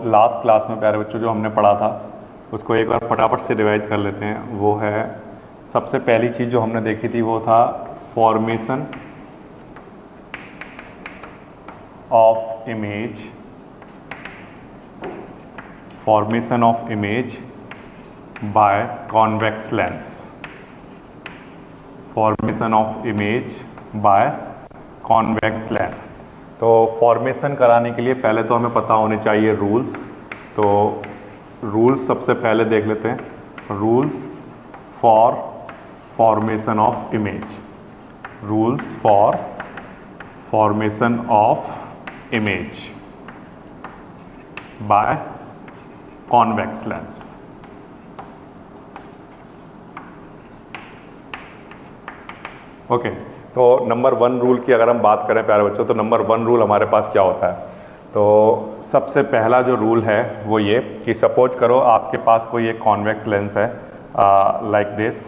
Last class में प्यारे बच्चों जो हमने पढ़ा था उसको एक बार फटाफट से रिवाइज कर लेते हैं। वो है सबसे पहली चीज़ जो हमने देखी थी वो था formation of image, formation of image by convex lens, formation of image by convex lens. तो फॉर्मेशन कराने के लिए पहले तो हमें पता होने चाहिए रूल्स। तो रूल्स सबसे पहले देख लेते हैं। Rules for formation of image, rules for formation of image by convex lens. Okay, तो नंबर 1 रूल की अगर हम बात करें प्यारे बच्चों, तो नंबर 1 रूल हमारे पास क्या होता है? तो सबसे पहला जो रूल है वो ये कि सपोज करो आपके पास कोई एक कॉन्वेक्स लेंस है लाइक दिस।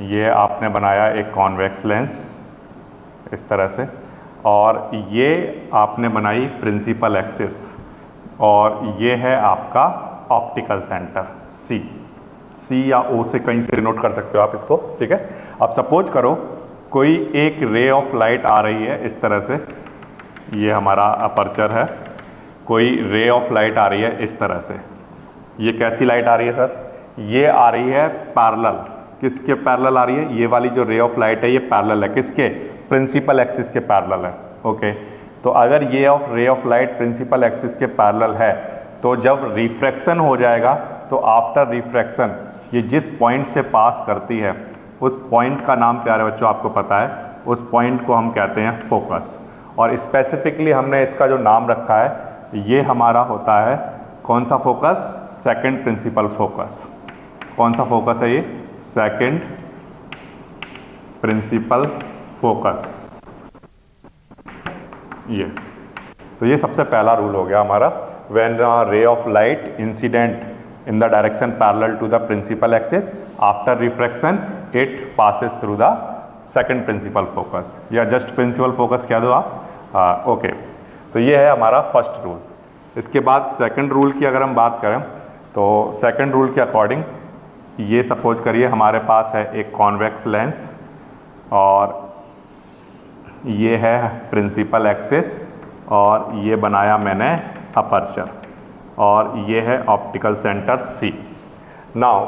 ये आपने बनाया एक कॉन्वेक्स लेंस इस तरह से, और ये आपने बनाई प्रिंसिपल एक्सिस, और ये है आपका ऑप्टिकल सेंटर सी या ओ से कहीं से नोट कर सकते हो आप इसको, ठीक है। अब सपोज करो कोई एक रे ऑफ लाइट आ रही है इस तरह से, ये हमारा अपर्चर है, कोई रे ऑफ लाइट आ रही है इस तरह से। ये कैसी लाइट आ रही है सर? ये आ रही है पैरेलल। किसके पैरेलल आ रही है? ये वाली जो रे ऑफ लाइट है ये पैरेलल है किसके? प्रिंसिपल एक्सिस के पैरेलल है। ओके, तो अगर ये ray of light principal axis के पैरेलल है तो जब रिफ्रैक्शन हो जाएगा तो आफ्टर रिफ्रैक्शन ये जिस पॉइंट से पास करती है उस पॉइंट का नाम प्यारे बच्चों आपको पता है, उस पॉइंट को हम कहते हैं फोकस। और स्पेसिफिकली हमने इसका जो नाम रखा है ये हमारा होता है कौन सा फोकस? Second principal focus. कौन सा फोकस है ये? Second principal focus. ये तो ये सबसे पहला रूल हो गया हमारा। व्हेन रे of light incident in the direction parallel to the principal axis, after refraction it passes through the second principal focus, या just principal focus कह दो आप। ओके, तो ये है हमारा फर्स्ट रूल। इसके बाद सेकंड रूल की अगर हम बात करें तो सेकंड रूल के अकॉर्डिंग ये सपोज करिए हमारे पास है एक कॉन्वेक्स लेंस और ये है प्रिंसिपल एक्सिस और ये बनाया मैंने अपर्चर और ये है optical centre C. Now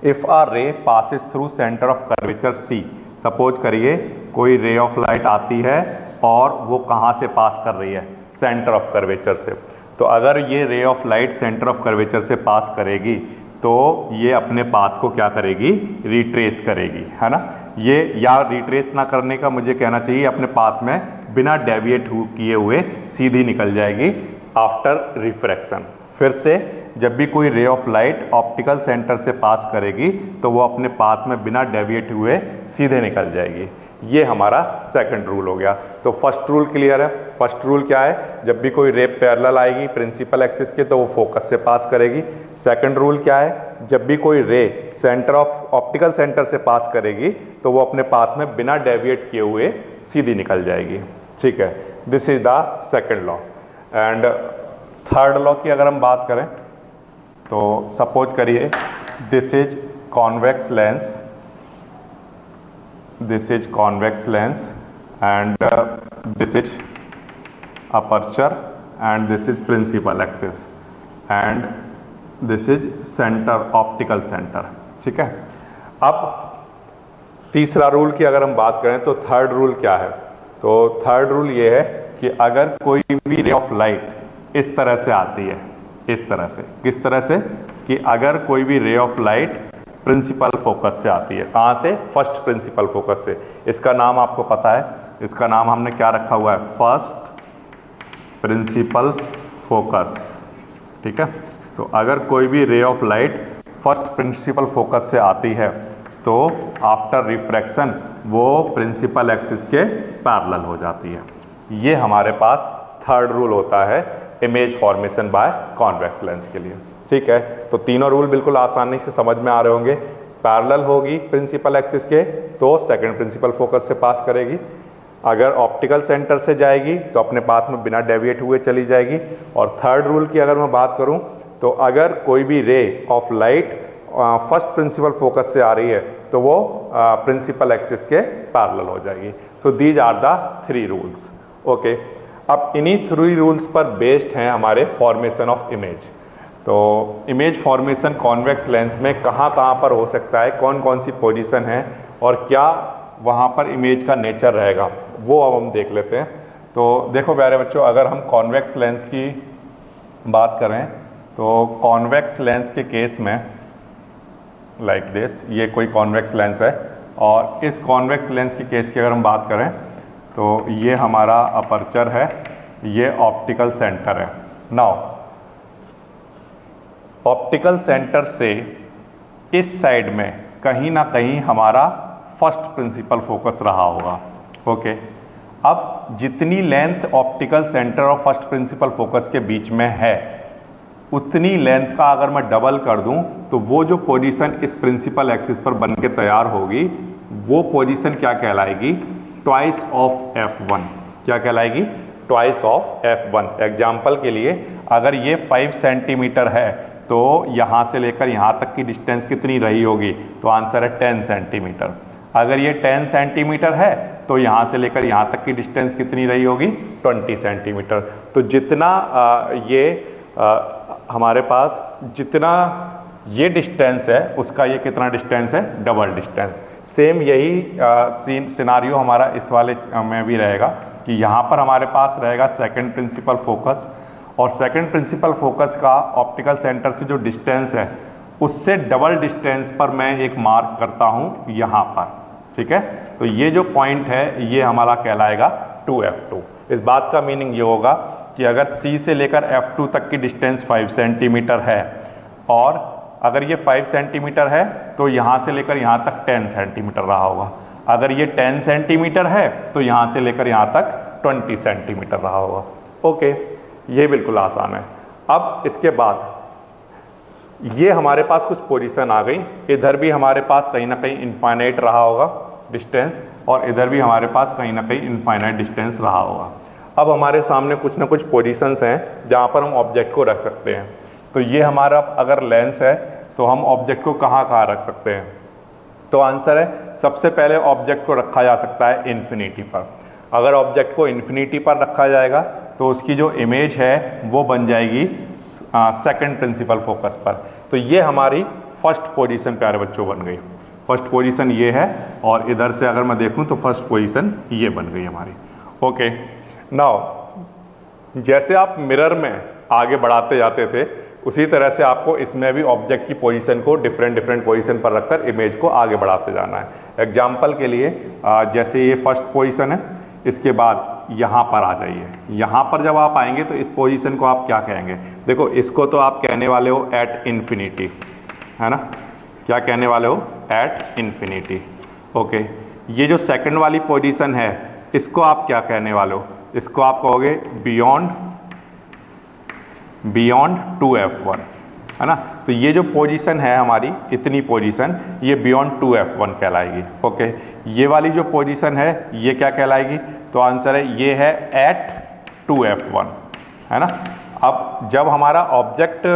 if a ray passes through centre of curvature C, suppose करिए कोई रे ऑफ लाइट आती है और वो कहाँ से पास कर रही है? सेंटर ऑफ कर्वेचर से। तो अगर ये ray of light centre of curvature से पास करेगी तो ये अपने पाथ को क्या करेगी? रिट्रेस करेगी, है ना। ये या रिट्रेस ना करने का मुझे कहना चाहिए, अपने पाथ में बिना डेविएट किए हुए सीधी निकल जाएगी आफ्टर रिफ्रैक्शन। फिर से जब भी कोई रे ऑफ लाइट ऑप्टिकल सेंटर से पास करेगी तो वो अपने पाथ में बिना डेविएट हुए सीधे निकल जाएगी। ये हमारा सेकंड रूल हो गया। तो फर्स्ट रूल क्लियर है। फर्स्ट रूल क्या है? जब भी कोई रे पैरेलल आएगी प्रिंसिपल एक्सिस के तो वो फोकस से पास करेगी। सेकंड रूल क्या है? जब भी कोई रे सेंटर ऑफ ऑप्टिकल सेंटर से पास करेगी तो वो अपने पाथ में बिना डेविएट किए हुए सीधी निकल जाएगी, ठीक है। This is the second law. And third law की अगर हम बात करें तो सपोज करिए this is convex lens, this is convex lens and this is aperture and this is principal axis and this is centre optical centre, ठीक है। अब तीसरा रूल की अगर हम बात करें तो थर्ड रूल क्या है? तो थर्ड रूल ये है कि अगर कोई भी रे ऑफ लाइट इस तरह से आती है, इस तरह से, किस तरह से? कि अगर कोई भी रे ऑफ लाइट प्रिंसिपल फोकस से आती है, कहाँ से? फर्स्ट प्रिंसिपल फोकस से। इसका नाम आपको पता है, इसका नाम हमने क्या रखा हुआ है? फर्स्ट प्रिंसिपल फोकस, ठीक है। तो अगर कोई भी रे of light first principle focus से आती है तो आफ्टर रिफ्रैक्शन वो प्रिंसिपल एक्सिस के पैरेलल हो जाती है। ये हमारे पास थर्ड रूल होता है image formation by convex lens के लिए, ठीक है। तो तीनों रूल बिल्कुल आसानी से समझ में आ रहे होंगे। पैरेलल होगी प्रिंसिपल एक्सिस के तो सेकंड प्रिंसिपल फोकस से पास करेगी, अगर ऑप्टिकल सेंटर से जाएगी तो अपने पाथ में बिना डेविएट हुए चली जाएगी। और थर्ड रूल की अगर मैं बात करूं तो अगर कोई भी रे of light first principle focus से आ रही है तो वो प्रिंसिपल एक्सिस के पैरेलल हो जाएगी। So these are the 3 rules. Okay, अब इन्हीं 3 रूल्स पर बेस्ड हैं हमारे फॉर्मेशन ऑफ इमेज। तो इमेज फॉर्मेशन कॉन्वेक्स लेंस में कहाँ कहाँ पर हो सकता है, कौन कौन सी पोजीशन है और क्या वहाँ पर इमेज का नेचर रहेगा, वो अब हम देख लेते हैं। तो देखो प्यारे बच्चों, अगर हम कॉन्वेक्स लेंस की बात करें तो कॉन्वेक्स लेंस के केस में लाइक दिस, ये कोई कॉन्वेक्स लेंस है और इस कॉन्वेक्स लेंस के केस की अगर हम बात करें तो ये हमारा अपर्चर है, ये ऑप्टिकल सेंटर है। नाउ ऑप्टिकल सेंटर से इस साइड में कहीं ना कहीं हमारा फर्स्ट प्रिंसिपल फोकस रहा होगा। ओके, अब जितनी लेंथ ऑप्टिकल सेंटर और फर्स्ट प्रिंसिपल फोकस के बीच में है उतनी लेंथ का अगर मैं डबल कर दूं तो वो जो पोजीशन इस प्रिंसिपल एक्सिस पर बन के तैयार होगी वो पोजीशन क्या कहलाएगी, ट्वाइस ऑफ f1। क्या कहलाएगी, ट्वाइस ऑफ f1। एग्जाम्पल के लिए अगर ये 5 सेंटीमीटर है तो यहाँ से लेकर यहाँ तक की डिस्टेंस कितनी रही होगी, तो आंसर है 10 सेंटीमीटर। अगर ये 10 सेंटीमीटर है तो यहाँ से लेकर यहाँ तक की डिस्टेंस कितनी रही होगी, 20 सेंटीमीटर। तो जितना हमारे पास जितना ये डिस्टेंस है उसका ये कितना डिस्टेंस है, डबल डिस्टेंस। सेम यही सिनारियो हमारा इस वाले में भी रहेगा कि यहाँ पर हमारे पास रहेगा सेकंड प्रिंसिपल फोकस और सेकंड प्रिंसिपल फोकस का ऑप्टिकल सेंटर से जो डिस्टेंस है उससे डबल डिस्टेंस पर मैं एक मार्क करता हूँ यहाँ पर। ठीक है, तो ये जो पॉइंट है ये हमारा कहलाएगा 2f2। इस बात का मीनिंग ये होगा कि अगर C से लेकर F2 तक की डिस्टेंस 5 सेंटीमीटर है और अगर ये 5 सेंटीमीटर है तो यहाँ से लेकर यहाँ तक 10 सेंटीमीटर रहा होगा। अगर ये 10 सेंटीमीटर है तो यहाँ से लेकर यहाँ तक 20 सेंटीमीटर रहा होगा। ओके, ये बिल्कुल आसान है। अब इसके बाद ये हमारे पास कुछ पोजीशन आ गई, इधर भी हमारे पास कहीं ना कहीं इनफाइनाइट रहा होगा डिस्टेंस और इधर भी हमारे पास कहीं ना कहीं इनफाइनाइट डिस्टेंस रहा होगा। अब हमारे सामने कुछ ना कुछ पोजीशंस हैं जहाँ पर हम ऑब्जेक्ट को रख सकते हैं। तो ये हमारा अगर लेंस है तो हम ऑब्जेक्ट को कहाँ कहाँ रख सकते हैं, तो आंसर है सबसे पहले ऑब्जेक्ट को रखा जा सकता है इन्फिनिटी पर। अगर ऑब्जेक्ट को इन्फिनिटी पर रखा जाएगा तो उसकी जो इमेज है वो बन जाएगी सेकंड प्रिंसिपल फोकस पर। तो ये हमारी फर्स्ट पोजीशन प्यारे बच्चों बन गई। फर्स्ट पोजीशन ये है और इधर से अगर मैं देखूं तो फर्स्ट पोजीशन ये बन गई हमारी। ओके, नाउ जैसे आप मिरर में आगे बढ़ाते जाते थे उसी तरह से आपको इसमें भी ऑब्जेक्ट की पोजीशन को डिफरेंट पोजीशन पर रखकर इमेज को आगे बढ़ाते जाना है। एग्जाम्पल के लिए जैसे ये फर्स्ट पोजीशन है, इसके बाद यहाँ पर आ जाइए। यहाँ पर जब आप आएंगे तो इस पोजीशन को आप क्या कहेंगे, देखो इसको तो आप कहने वाले हो एट इन्फिनिटी, है ना। क्या कहने वाले हो, एट इन्फिनिटी। ओके, ये जो सेकंड वाली पोजीशन है इसको आप क्या कहने वाले हो, इसको आप कहोगे बियॉन्ड 2f1, है ना। तो ये जो पोजीशन है हमारी, इतनी पोजीशन, ये बियॉन्ड 2f1 कहलाएगी। ओके, ये वाली जो पोजीशन है ये क्या कहलाएगी, तो आंसर है ये है एट 2f1, है ना। अब जब हमारा ऑब्जेक्ट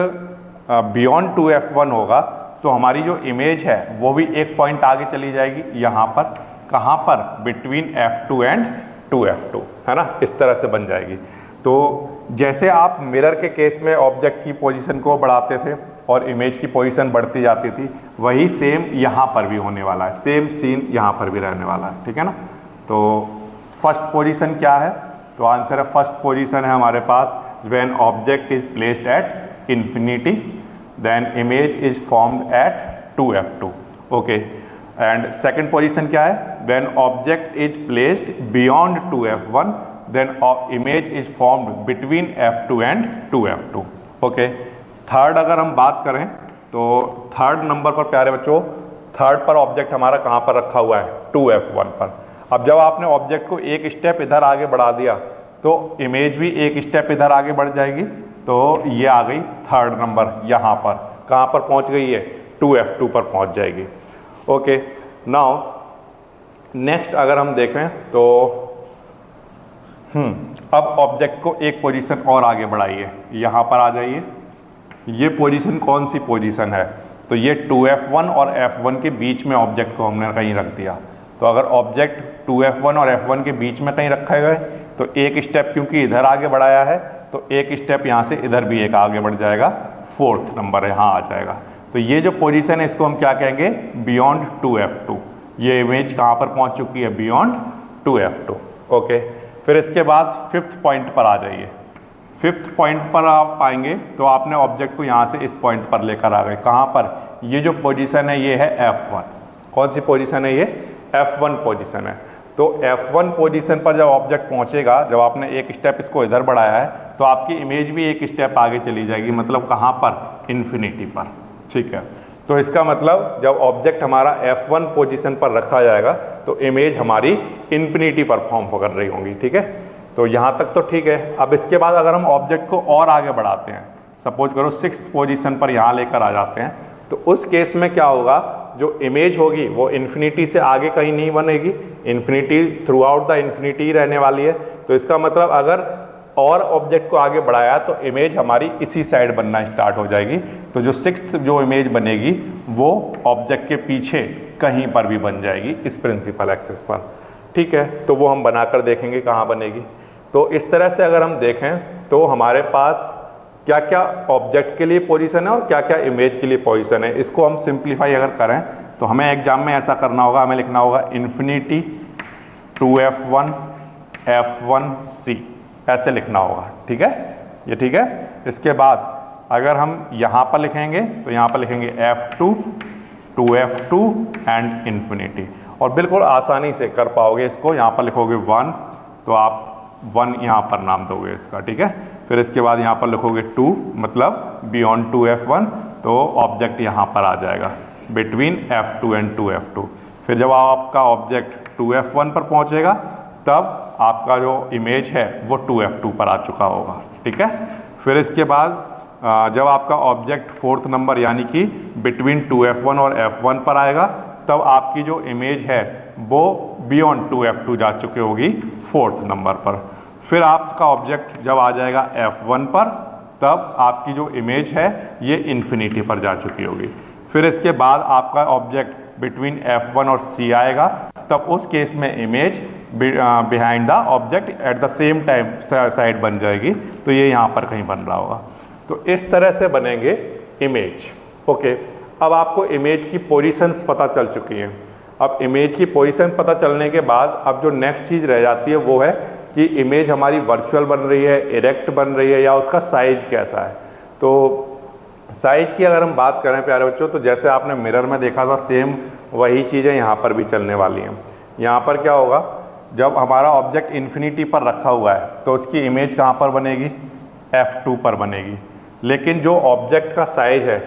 बियॉन्ड 2f1 होगा तो हमारी जो इमेज है वो भी एक पॉइंट आगे चली जाएगी, यहाँ पर। कहाँ पर, बिटवीन f2 एंड 2f2, है ना, इस तरह से बन जाएगी। तो जैसे आप मिरर के केस में ऑब्जेक्ट की पोजीशन को बढ़ाते थे और इमेज की पोजीशन बढ़ती जाती थी, वही सेम यहाँ पर भी होने वाला है, सेम सीन यहाँ पर भी रहने वाला है। ठीक है ना। तो फर्स्ट पोजीशन क्या है, तो आंसर है फर्स्ट पोजीशन है हमारे पास when object is placed at infinity then image is formed at 2f2। Okay, and second position क्या है, when object is placed beyond 2f1 then image is formed between f2 and 2f2। Okay, third अगर हम बात करें तो third number पर प्यारे बच्चों, थर्ड पर ऑब्जेक्ट हमारा कहाँ पर रखा हुआ है, 2f1 पर। अब जब आपने ऑब्जेक्ट को एक स्टेप इधर आगे बढ़ा दिया तो इमेज भी एक स्टेप इधर आगे बढ़ जाएगी। तो ये आ गई थर्ड नंबर, यहाँ पर कहाँ पर पहुँच गई है, 2f2 पर पहुँच जाएगी। ओके, नाउ नेक्स्ट अगर हम देखें तो अब ऑब्जेक्ट को एक पोजीशन और आगे बढ़ाइए, यहाँ पर आ जाइए। ये पोजीशन कौन सी पोजीशन है? तो ये 2F1 और F1 के बीच में ऑब्जेक्ट को हमने कहीं रख दिया। तो अगर ऑब्जेक्ट 2F1 और F1 के बीच में कहीं रखा गया तो एक स्टेप क्योंकि इधर आगे बढ़ाया है तो एक स्टेप यहाँ से इधर भी एक आगे बढ़ जाएगा, 4th नंबर यहाँ आ जाएगा। तो ये जो पोजीशन है इसको हम क्या कहेंगे? Beyond 2F2। ये इमेज कहाँ पर पहुँच चुकी है? Beyond 2F2। ओके, फिर इसके बाद 5th पॉइंट पर आ जाइए। 5th पॉइंट पर आप आएंगे तो आपने ऑब्जेक्ट को यहाँ से इस पॉइंट पर लेकर आ गए। कहाँ पर? ये जो पोजीशन है ये है F1। कौन सी पोजीशन है ये? F1 पोजीशन है। तो F1 पोजीशन पर जब ऑब्जेक्ट पहुँचेगा, जब आपने एक स्टेप इसको इधर बढ़ाया है तो आपकी इमेज भी एक स्टेप आगे चली जाएगी, मतलब कहाँ पर? इन्फिनिटी पर। ठीक है, तो इसका मतलब जब ऑब्जेक्ट हमारा F1 पोजीशन पर रखा जाएगा तो इमेज हमारी इन्फिनिटी पर फॉर्म कर रही होंगी। ठीक है, तो यहाँ तक तो ठीक है। अब इसके बाद अगर हम ऑब्जेक्ट को और आगे बढ़ाते हैं, सपोज करो 6th पोजीशन पर यहाँ लेकर आ जाते हैं, तो उस केस में क्या होगा? जो इमेज होगी वो इन्फिनिटी से आगे कहीं नहीं बनेगी, infinity through out the infinity रहने वाली है। तो इसका मतलब अगर और ऑब्जेक्ट को आगे बढ़ाया तो इमेज हमारी इसी साइड बनना स्टार्ट हो जाएगी। तो जो 6th जो इमेज बनेगी वो ऑब्जेक्ट के पीछे कहीं पर भी बन जाएगी इस प्रिंसिपल एक्सिस पर। ठीक है, तो वो हम बनाकर देखेंगे कहाँ बनेगी। तो इस तरह से अगर हम देखें तो हमारे पास क्या क्या ऑब्जेक्ट के लिए पोजीशन है और क्या क्या इमेज के लिए पोजीशन है, इसको हम सिंप्लीफाई अगर करें तो हमें एग्जाम में ऐसा करना होगा, हमें लिखना होगा इन्फिनिटी 2F1 F1C, ऐसे लिखना होगा। ठीक है, ये ठीक है। इसके बाद अगर हम यहाँ पर लिखेंगे तो यहाँ पर लिखेंगे F2 2F2 एंड इन्फिनिटी, और बिल्कुल आसानी से कर पाओगे इसको। यहाँ पर लिखोगे 1 तो आप 1 यहाँ पर नाम दोगे इसका। ठीक है, फिर इसके बाद यहाँ पर लिखोगे 2 मतलब बियॉन्ड 2F1, तो ऑब्जेक्ट यहाँ पर आ जाएगा बिटवीन F2 एंड 2F2। फिर जब आपका ऑब्जेक्ट 2F1 पर पहुँचेगा तब आपका जो इमेज है वो 2F2 पर आ चुका होगा। ठीक है, फिर इसके बाद जब आपका ऑब्जेक्ट 4th नंबर यानी कि बिटवीन 2F1 और F1 पर आएगा तब आपकी जो इमेज है वो बियॉन्ड 2F2 जा चुकी होगी 4th नंबर पर। फिर आपका ऑब्जेक्ट जब आ जाएगा F1 पर तब आपकी जो इमेज है ये इन्फिनिटी पर जा चुकी होगी। फिर इसके बाद आपका ऑब्जेक्ट बिटवीन F1 और C आएगा, तब उस केस में image behind the object at the same time side बन जाएगी। तो ये यहाँ पर कहीं बन रहा होगा। तो इस तरह से बनेंगे इमेज। ओके, अब आपको इमेज की पोजीशंस पता चल चुकी हैं। अब इमेज की पोजीशन पता चलने के बाद अब जो नेक्स्ट चीज़ रह जाती है वो है कि इमेज हमारी वर्चुअल बन रही है, इरेक्ट बन रही है, या उसका साइज कैसा है। तो साइज की अगर हम बात करें प्यारे बच्चों, तो जैसे आपने मिरर में देखा था सेम वही चीज़ें यहाँ पर भी चलने वाली हैं। यहाँ पर क्या होगा, जब हमारा ऑब्जेक्ट इन्फिनिटी पर रखा हुआ है तो उसकी इमेज कहाँ पर बनेगी? F2 पर बनेगी। लेकिन जो ऑब्जेक्ट का साइज है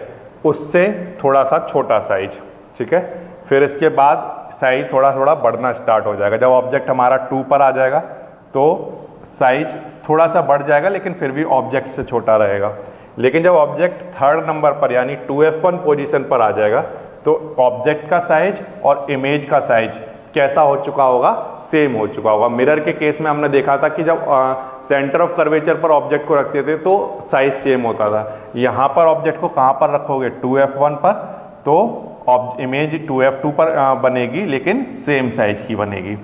उससे थोड़ा सा छोटा साइज। ठीक है, फिर इसके बाद साइज थोड़ा थोड़ा बढ़ना स्टार्ट हो जाएगा। जब ऑब्जेक्ट हमारा 2 पर आ जाएगा तो साइज थोड़ा सा बढ़ जाएगा लेकिन फिर भी ऑब्जेक्ट से छोटा रहेगा। लेकिन जब ऑब्जेक्ट 3rd नंबर पर यानी 2F1 पोजीशन पर आ जाएगा तो ऑब्जेक्ट का साइज और इमेज का साइज कैसा हो चुका होगा? सेम हो चुका होगा। मिरर के केस में हमने देखा था कि जब सेंटर ऑफ कर्वेचर पर ऑब्जेक्ट को रखते थे तो साइज सेम होता था। यहाँ पर ऑब्जेक्ट को कहाँ पर रखोगे? 2F1 पर, तो इमेज 2F2 पर बनेगी लेकिन सेम साइज की बनेगी।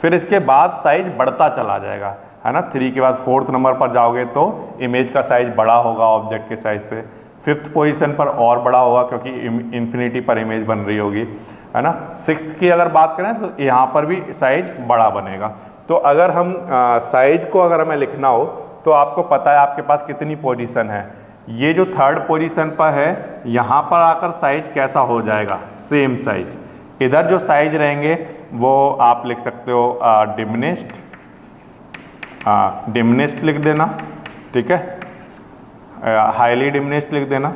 फिर इसके बाद साइज बढ़ता चला जाएगा, है ना। 3 के बाद 4th नंबर पर जाओगे तो इमेज का साइज बड़ा होगा ऑब्जेक्ट के साइज से। 5th पोजीशन पर और बड़ा होगा क्योंकि इन्फिनिटी पर इमेज बन रही होगी, है ना। 6th की अगर बात करें तो यहाँ पर भी साइज बड़ा बनेगा। तो अगर हम साइज को अगर हमें लिखना हो तो आपको पता है आपके पास कितनी पोजीशन है। ये जो 3rd पोजीशन पर है यहाँ पर आकर साइज कैसा हो जाएगा? Same size. इधर जो साइज रहेंगे वो आप लिख सकते हो डिमिनिश्ड, डिमिनिश्ड लिख देना। ठीक है, हाईली डिमिनिश्ड लिख देना।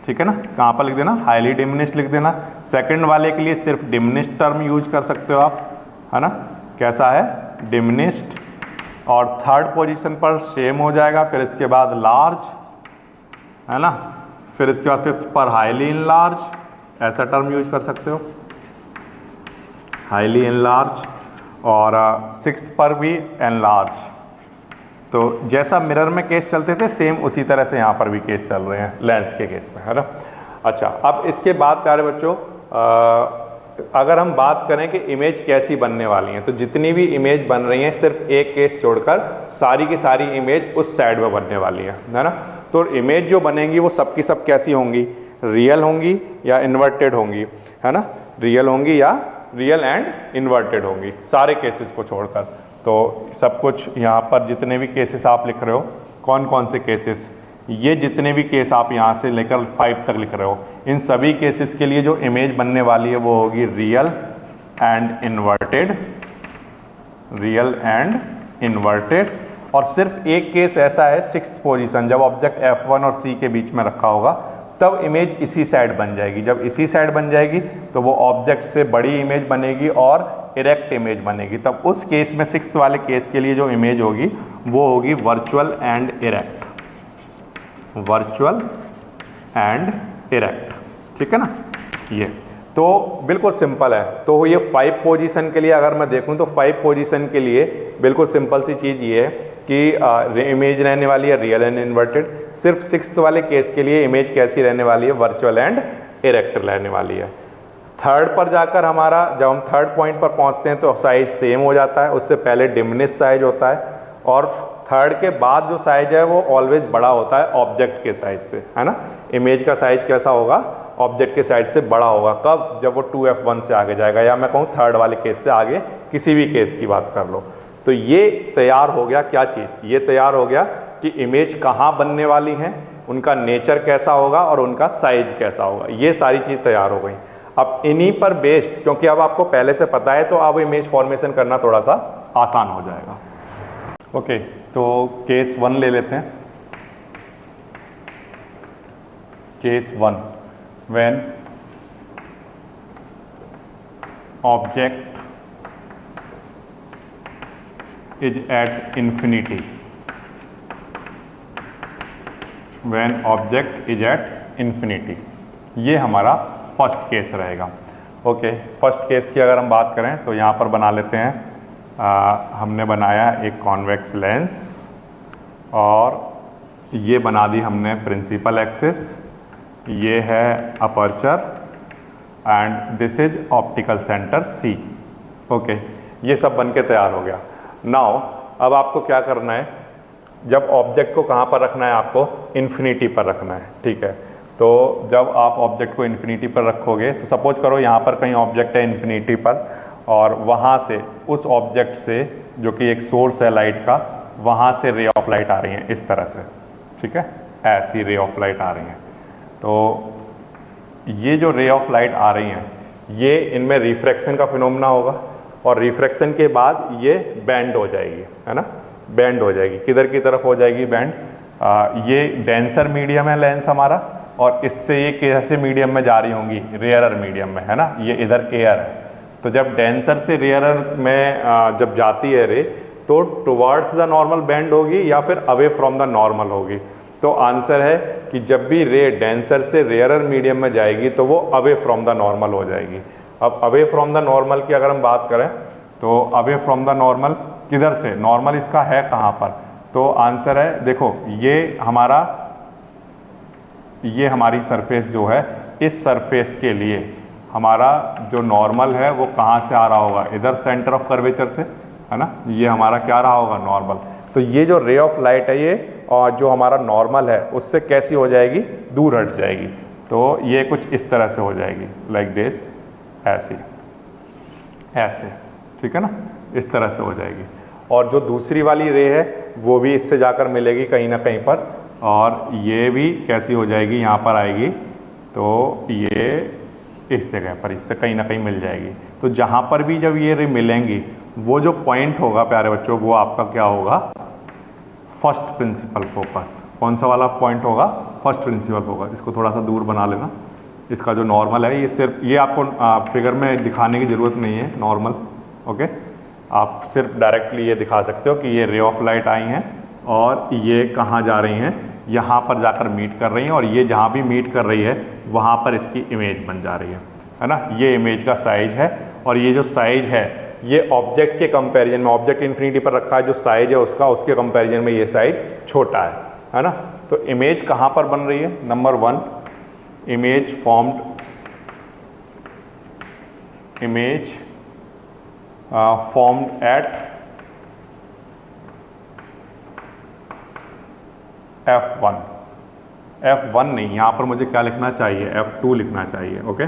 ठीक है ना, कहाँ पर लिख देना? हाईली डिमिनिश्ड लिख देना। सेकंड वाले के लिए सिर्फ डिमिनिश्ड टर्म यूज कर सकते हो आप, है ना। कैसा है? डिमिनिश्ड। और 3rd पोजीशन पर सेम हो जाएगा। फिर इसके बाद लार्ज, है ना। फिर इसके बाद 5th पर हाईली इनलार्ज, ऐसा टर्म यूज कर सकते हो, हाईली इनलार्ज। और 6th पर भी एनलार्ज। तो जैसा मिरर में केस चलते थे सेम उसी तरह से यहाँ पर भी केस चल रहे हैं लेंस के केस में, है ना। अच्छा, अब इसके बाद प्यारे बच्चों अगर हम बात करें कि इमेज कैसी बनने वाली है, तो जितनी भी इमेज बन रही हैं सिर्फ एक केस छोड़कर सारी की सारी इमेज उस साइड में बनने वाली है ना। तो इमेज जो बनेंगी वो सब की सब कैसी होंगी, रियल होंगी या इन्वर्टेड होंगी, है ना। रियल होंगी या रियल एंड इन्वर्टेड होंगी, सारे केसेस को छोड़कर। तो सब कुछ यहाँ पर जितने भी केसेस आप लिख रहे हो, कौन कौन से केसेस, ये जितने भी केस आप यहाँ से लेकर 5 तक लिख रहे हो, इन सभी केसेस के लिए जो इमेज बनने वाली है वो होगी real and inverted, real and inverted. और सिर्फ एक केस ऐसा है 6th पोजीशन, जब ऑब्जेक्ट F1 और C के बीच में रखा होगा तब इमेज इसी साइड बन जाएगी। जब इसी साइड बन जाएगी तो वो ऑब्जेक्ट से बड़ी इमेज बनेगी और इरेक्ट इमेज बनेगी। तब उस केस में 6th वाले केस के लिए जो इमेज होगी वो होगी virtual and erect, virtual and erect, ठीक है ना। ये तो बिल्कुल सिंपल है। तो ये 5 पोजीशन के लिए अगर मैं देखूं तो 5 पोजीशन के लिए बिल्कुल सिंपल सी चीज़ ये है कि इमेज रहने वाली है रियल एंड इन्वर्टेड। सिर्फ 6th वाले केस के लिए इमेज कैसी रहने वाली है, वर्चुअल एंड इरेक्ट रहने वाली है। 3rd पर जाकर हमारा जब हम 3rd पॉइंट पर पहुंचते हैं तो साइज सेम हो जाता है, उससे पहले डिमिनिश साइज होता है और 3rd के बाद जो साइज है वो ऑलवेज बड़ा होता है ऑब्जेक्ट के साइज से, है ना। इमेज का साइज कैसा होगा, ऑब्जेक्ट के साइज से बड़ा होगा। कब, जब वो 2F1 से आगे जाएगा, या मैं कहूँ 3rd वाले केस से आगे किसी भी केस की बात कर लो। तो ये तैयार हो गया क्या चीज़, ये तैयार हो गया कि इमेज कहाँ बनने वाली हैं, उनका नेचर कैसा होगा और उनका साइज कैसा होगा, ये सारी चीज़ तैयार हो गई। अब इन्हीं पर बेस्ड, क्योंकि अब आपको पहले से पता है तो अब इमेज फॉर्मेशन करना थोड़ा सा आसान हो जाएगा। ओके, तो केस 1 ले लेते हैं। Case 1, when object is at infinity, when object is at infinity, ये हमारा फर्स्ट केस रहेगा। ओके, फर्स्ट केस की अगर हम बात करें तो यहाँ पर बना लेते हैं, हमने बनाया एक कॉन्वेक्स लेंस और ये बना दी हमने प्रिंसिपल एक्सिस, ये है aperture and this is optical centre C। Okay, ये सब बन के तैयार हो गया। नाउ अब आपको क्या करना है, जब ऑब्जेक्ट को कहाँ पर रखना है, आपको इन्फिनिटी पर रखना है, ठीक है। तो जब आप ऑब्जेक्ट को इन्फिनिटी पर रखोगे तो सपोज करो यहाँ पर कहीं ऑब्जेक्ट है इन्फिनिटी पर और वहाँ से उस ऑब्जेक्ट से जो कि एक सोर्स है लाइट का, वहाँ से रे ऑफ लाइट आ रही हैं इस तरह से, ठीक है, ऐसी रे ऑफ लाइट आ रही हैं। तो ये जो रे ऑफ लाइट आ रही हैं ये इनमें रिफ्रैक्शन का फिनोमेना होगा और रिफ्रैक्शन के बाद ये बैंड हो जाएगी, है ना, बैंड हो जाएगी। किधर की तरफ हो जाएगी बैंड, ये डेंसर मीडियम है लेंस हमारा और इससे ये कैसे मीडियम में जा रही होंगी, रेयरर मीडियम में, है ना। ये इधर एयर है, तो जब डेंसर से रेयरर में जब जाती है रे तो टुवर्ड्स द नॉर्मल बैंड होगी या फिर अवे फ्रॉम द नॉर्मल होगी। तो आंसर है कि जब भी रे डेंसर से रेयरर मीडियम में जाएगी तो वो अवे फ्रॉम द नॉर्मल हो जाएगी। अब अवे फ्रॉम द नॉर्मल की अगर हम बात करें तो अवे फ्रॉम द नॉर्मल किधर से, नॉर्मल इसका है कहाँ पर, तो आंसर है देखो ये हमारी सरफेस जो है, इस सरफेस के लिए हमारा जो नॉर्मल है वो कहाँ से आ रहा होगा, इधर सेंटर ऑफ कर्वेचर से, है ना। ये हमारा क्या रहा होगा, नॉर्मल। तो ये जो रे ऑफ लाइट है ये और जो हमारा नॉर्मल है उससे कैसी हो जाएगी, दूर हट जाएगी। तो ये कुछ इस तरह से हो जाएगी, लाइक दिस, ऐसे ऐसे, ठीक है ना, इस तरह से हो जाएगी। और जो दूसरी वाली रे है वो भी इससे जाकर मिलेगी कहीं ना कहीं पर और ये भी कैसी हो जाएगी, यहाँ पर आएगी, तो ये इस जगह पर इससे कहीं ना कहीं मिल जाएगी। तो जहाँ पर भी जब ये रे मिलेंगी वो जो पॉइंट होगा प्यारे बच्चों वो आपका क्या होगा, फर्स्ट प्रिंसिपल फोकस। कौन सा वाला पॉइंट होगा, फर्स्ट प्रिंसिपल फोकस। इसको थोड़ा सा दूर बना लेना, इसका जो नॉर्मल है ये सिर्फ ये आपको फिगर में दिखाने की ज़रूरत नहीं है नॉर्मल, ओके। आप सिर्फ डायरेक्टली ये दिखा सकते हो कि ये रे ऑफ लाइट आई हैं और ये कहाँ जा रही हैं, यहाँ पर जाकर मीट कर रही हैं और ये जहाँ भी मीट कर रही है वहाँ पर इसकी इमेज बन जा रही है ना। ये इमेज का साइज है और ये जो साइज है ये ऑब्जेक्ट के कंपैरिजन में, ऑब्जेक्ट इन्फिनिटी पर रखा है, जो साइज है उसका, उसके कंपैरिजन में ये साइज छोटा है ना। तो इमेज कहाँ पर बन रही है? Number 1, image formed at F1 नहीं, यहाँ पर मुझे क्या लिखना चाहिए? F2 लिखना चाहिए। ओके,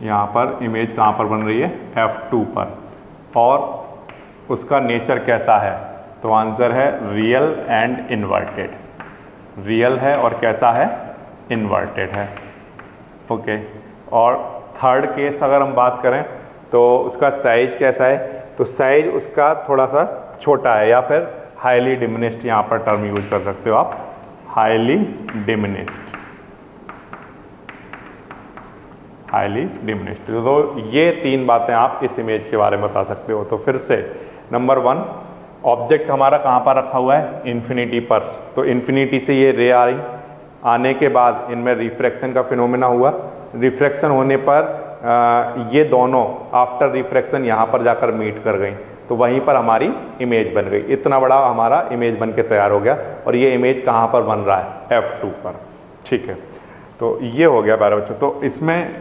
यहाँ पर इमेज कहाँ पर बन रही है? F2 पर। और उसका नेचर कैसा है? तो आंसर है रियल एंड इन्वर्टेड। रियल है और कैसा है? इन्वर्टेड है। ओके, और थर्ड केस अगर हम बात करें तो उसका साइज कैसा है? तो साइज उसका थोड़ा सा छोटा है, या फिर हाईली डिमिनिश्ड यहाँ पर टर्म यूज कर सकते हो आप, हाईली डिमिनिश्ड। तो ये 3 बातें आप इस इमेज के बारे में बता सकते हो। तो फिर से नंबर 1, ऑब्जेक्ट हमारा कहाँ पर रखा हुआ है? इन्फिनिटी पर। तो इन्फिनिटी से ये रे आ रही, आने के बाद इनमें रिफ्रैक्शन का फिनोमेना हुआ, रिफ्रैक्शन होने पर ये दोनों आफ्टर रिफ्रैक्शन यहाँ पर जाकर मीट कर गई, तो वहीं पर हमारी इमेज बन गई। इतना बड़ा हमारा इमेज बन के तैयार हो गया, और ये इमेज कहाँ पर बन रहा है? F2 पर। ठीक है, तो ये हो गया प्यारे बच्चों। तो इसमें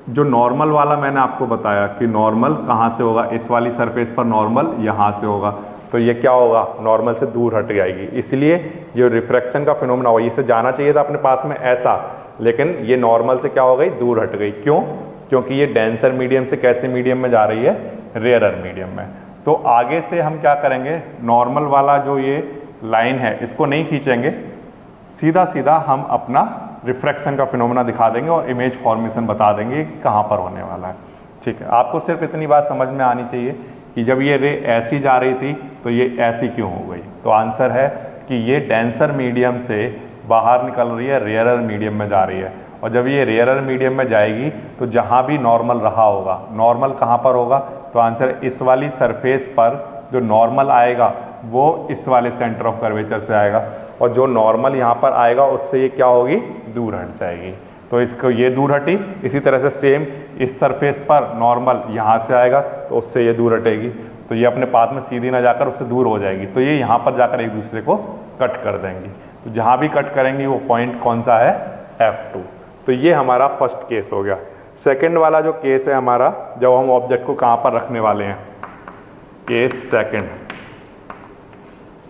जो नॉर्मल वाला मैंने आपको बताया कि नॉर्मल कहाँ से होगा? इस वाली सरफेस पर नॉर्मल यहाँ से होगा, तो ये क्या होगा? नॉर्मल से दूर हट जाएगी, इसलिए ये रिफ्रैक्शन का फिनोमेना होगा। इसे जाना चाहिए था अपने पाथ में ऐसा, लेकिन ये नॉर्मल से क्या हो गई? दूर हट गई। क्यों? क्योंकि ये डेंसर मीडियम से कैसे मीडियम में जा रही है? रेयरर मीडियम में। तो आगे से हम क्या करेंगे? नॉर्मल वाला जो ये लाइन है इसको नहीं खींचेंगे, सीधा सीधा हम अपना रिफ्रैक्शन का फिनोमेना दिखा देंगे और इमेज फॉर्मेशन बता देंगे कि कहाँ पर होने वाला है। ठीक है, आपको सिर्फ इतनी बात समझ में आनी चाहिए कि जब ये रे ऐसी जा रही थी तो ये ऐसी क्यों हो गई? तो आंसर है कि ये डेंसर मीडियम से बाहर निकल रही है, रेयरर मीडियम में जा रही है, और जब ये रेयरर मीडियम में जाएगी तो जहाँ भी नॉर्मल रहा होगा, नॉर्मल कहाँ पर होगा? तो आंसर इस वाली सरफेस पर जो नॉर्मल आएगा वो इस वाले सेंटर ऑफ कर्वेचर से आएगा, और जो नॉर्मल यहाँ पर आएगा उससे ये क्या होगी? दूर हट जाएगी। तो इसको ये दूर हटी, इसी तरह से सेम इस सरफेस पर नॉर्मल यहाँ से आएगा तो उससे ये दूर हटेगी, तो ये अपने पाथ में सीधी ना जाकर उससे दूर हो जाएगी, तो ये यहाँ पर जाकर एक दूसरे को कट कर देंगी। तो जहाँ भी कट करेंगी वो पॉइंट कौन सा है? F2। तो ये हमारा फर्स्ट केस हो गया। सेकंड वाला जो केस है हमारा, जब हम ऑब्जेक्ट को कहाँ पर रखने वाले हैं? Case second,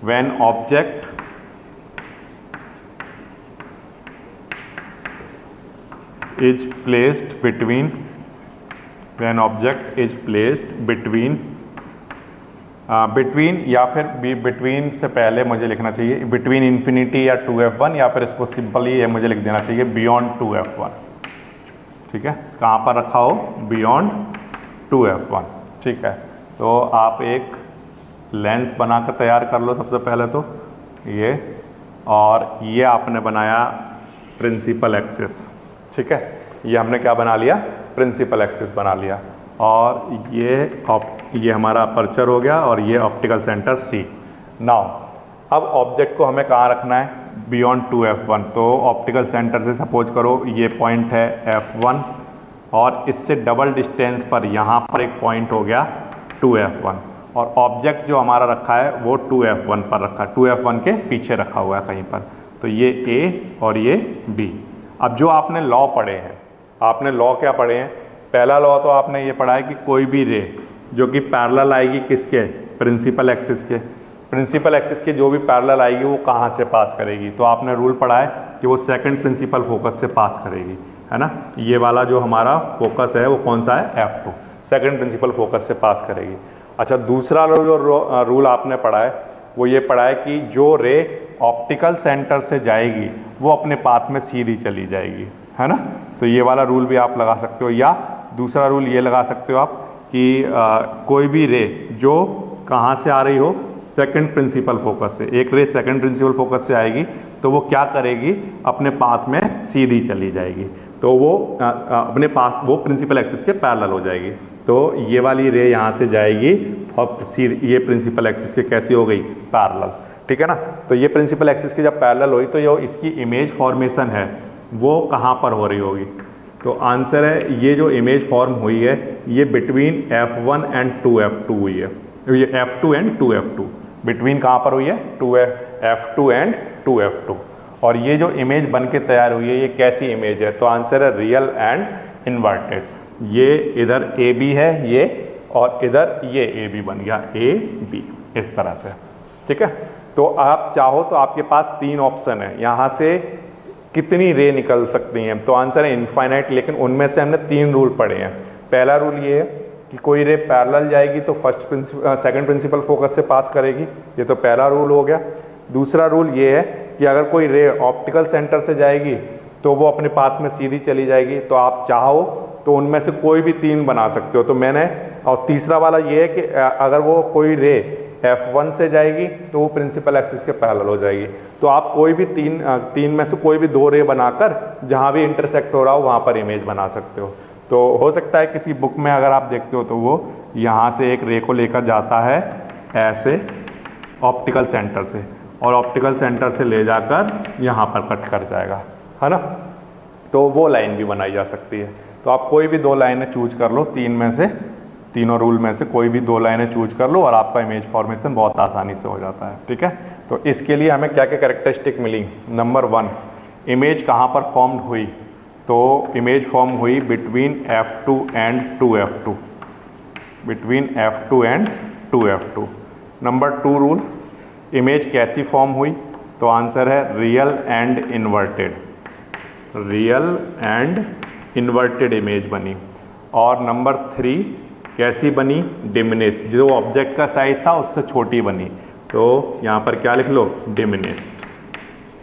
when object is placed between, when object is placed between, between या फिर between से पहले मुझे लिखना चाहिए between इन्फिनिटी या 2F1, या फिर इसको सिंपली ये मुझे लिख देना चाहिए beyond 2F1। ठीक है, कहाँ पर रखा हो? beyond 2F1। ठीक है, तो आप एक लेंस बनाकर तैयार कर लो सबसे पहले तो ये, और ये आपने बनाया प्रिंसिपल एक्सिस। ठीक है, ये हमने क्या बना लिया? प्रिंसिपल एक्सिस बना लिया, और ये हमारा अपर्चर हो गया, और ये ऑप्टिकल सेंटर C। नाउ अब ऑब्जेक्ट को हमें कहाँ रखना है? Beyond 2F1। तो ऑप्टिकल सेंटर से सपोज करो ये पॉइंट है F1, और इससे डबल डिस्टेंस पर यहाँ पर एक पॉइंट हो गया 2F1, और ऑब्जेक्ट जो हमारा रखा है वो 2F1 पर रखा है, 2F1 के पीछे रखा हुआ है कहीं पर। तो ये A और ये B। अब जो आपने लॉ पढ़े हैं, आपने लॉ क्या पढ़े हैं? पहला लॉ तो आपने ये पढ़ा है कि कोई भी रे जो कि पैरेलल आएगी किसके? प्रिंसिपल एक्सिस के। प्रिंसिपल एक्सिस के जो भी पैरेलल आएगी वो कहाँ से पास करेगी? तो आपने रूल पढ़ा है कि वो सेकंड प्रिंसिपल फोकस से पास करेगी, है ना। ये वाला जो हमारा फोकस है वो कौन सा है? F2, सेकंड प्रिंसिपल फोकस से पास करेगी। अच्छा, दूसरा जो रूल आपने पढ़ा है वो ये पढ़ा है कि जो रे ऑप्टिकल सेंटर से जाएगी वो अपने पाथ में सीधी चली जाएगी, है ना। तो ये वाला रूल भी आप लगा सकते हो, या दूसरा रूल ये लगा सकते हो आप कि कोई भी रे जो कहाँ से आ रही हो? सेकंड प्रिंसिपल फोकस से। एक रे सेकंड प्रिंसिपल फोकस से आएगी तो वो क्या करेगी? अपने पाथ में सीधी चली जाएगी, तो वो अपने पाथ, वो प्रिंसिपल एक्सिस के पैरेलल हो जाएगी। तो ये वाली रे यहाँ से जाएगी और ये प्रिंसिपल एक्सिस के कैसी हो गई? पैरेलल। ठीक है ना। तो ये प्रिंसिपल एक्सिस की जब पैरेलल हुई तो ये इसकी इमेज फॉर्मेशन है वो कहाँ पर हो रही होगी? तो आंसर है ये जो इमेज फॉर्म हुई है ये बिटवीन F1 एंड 2F2 हुई है, ये F2 एंड 2F2 बिटवीन कहाँ पर हुई है, F2 एंड 2F2। और ये जो इमेज बन के तैयार हुई है ये कैसी इमेज है, तो आंसर है रियल एंड इन्वर्टेड। ये इधर AB है ये, और इधर ये AB बन गया AB, इस तरह से, ठीक है। तो आप चाहो तो आपके पास 3 ऑप्शन है, यहाँ से कितनी रे निकल सकती हैं, तो आंसर है इनफाइनाइट, लेकिन उनमें से हमने 3 रूल पढ़े हैं। पहला रूल ये है कि कोई रे पैरेलल जाएगी तो सेकंड प्रिंसिपल फोकस से पास करेगी, ये तो पहला रूल हो गया। दूसरा रूल ये है कि अगर कोई रे ऑप्टिकल सेंटर से जाएगी तो वो अपने पाथ में सीधी चली जाएगी, तो आप चाहो तो उनमें से कोई भी 3 बना सकते हो, तो मैंने। और तीसरा वाला ये है कि अगर वो कोई रे F1 से जाएगी तो वो प्रिंसिपल एक्सिस के पैरेलल हो जाएगी, तो आप कोई भी तीन में से कोई भी 2 रे बनाकर जहाँ भी इंटरसेक्ट हो रहा हो वहाँ पर इमेज बना सकते हो। तो हो सकता है किसी बुक में अगर आप देखते हो तो वो यहाँ से एक रे को लेकर जाता है ऐसे ऑप्टिकल सेंटर से, और ऑप्टिकल सेंटर से ले जाकर यहाँ पर कट कर जाएगा, है ना। तो वो लाइन भी बनाई जा सकती है। तो आप कोई भी 2 लाइनें चूज कर लो, 3 में से, तीनों रूल में से कोई भी 2 लाइनें चूज कर लो और आपका इमेज फॉर्मेशन बहुत आसानी से हो जाता है, ठीक है। तो इसके लिए हमें क्या क्या कैरेक्टरिस्टिक मिली। नंबर 1, इमेज कहाँ पर फॉर्म्ड हुई, तो इमेज फॉर्म हुई between F2 and 2F2, between F2 and 2F2। Number 2 rule, image कैसी फॉर्म हुई, तो आंसर है real and inverted, real and inverted image बनी। और नंबर 3 कैसी बनी, डिमिनिश्ड, जो ऑब्जेक्ट का साइज था उससे छोटी बनी, तो यहाँ पर क्या लिख लो, डिमिनिश्ड,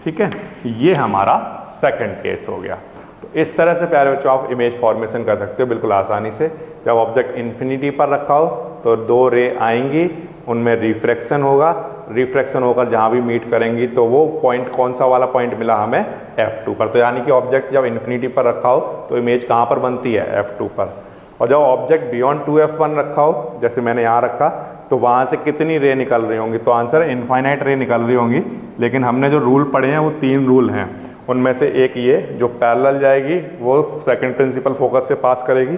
ठीक है। ये हमारा सेकंड केस हो गया। तो इस तरह से प्यारे बच्चों आप इमेज फॉर्मेशन कर सकते हो बिल्कुल आसानी से। जब ऑब्जेक्ट इन्फिनिटी पर रखा हो तो 2 रे आएंगी, उनमें रिफ्रैक्शन होगा, रिफ्रैक्शन होकर जहाँ भी मीट करेंगी तो वो पॉइंट, कौन सा वाला पॉइंट मिला हमें, F2 पर। तो यानी कि ऑब्जेक्ट जब इन्फिनिटी पर रखा हो तो इमेज कहाँ पर बनती है, F2 पर। और जब ऑब्जेक्ट बियॉन्ड 2F1 रखा हो, जैसे मैंने यहाँ रखा, तो वहाँ से कितनी रे निकल रही होंगी, तो आंसर है इनफाइनाइट रे निकल रही होंगी। लेकिन हमने जो रूल पढ़े हैं वो 3 रूल हैं, उनमें से एक ये, जो पैरेलल जाएगी वो सेकंड प्रिंसिपल फोकस से पास करेगी,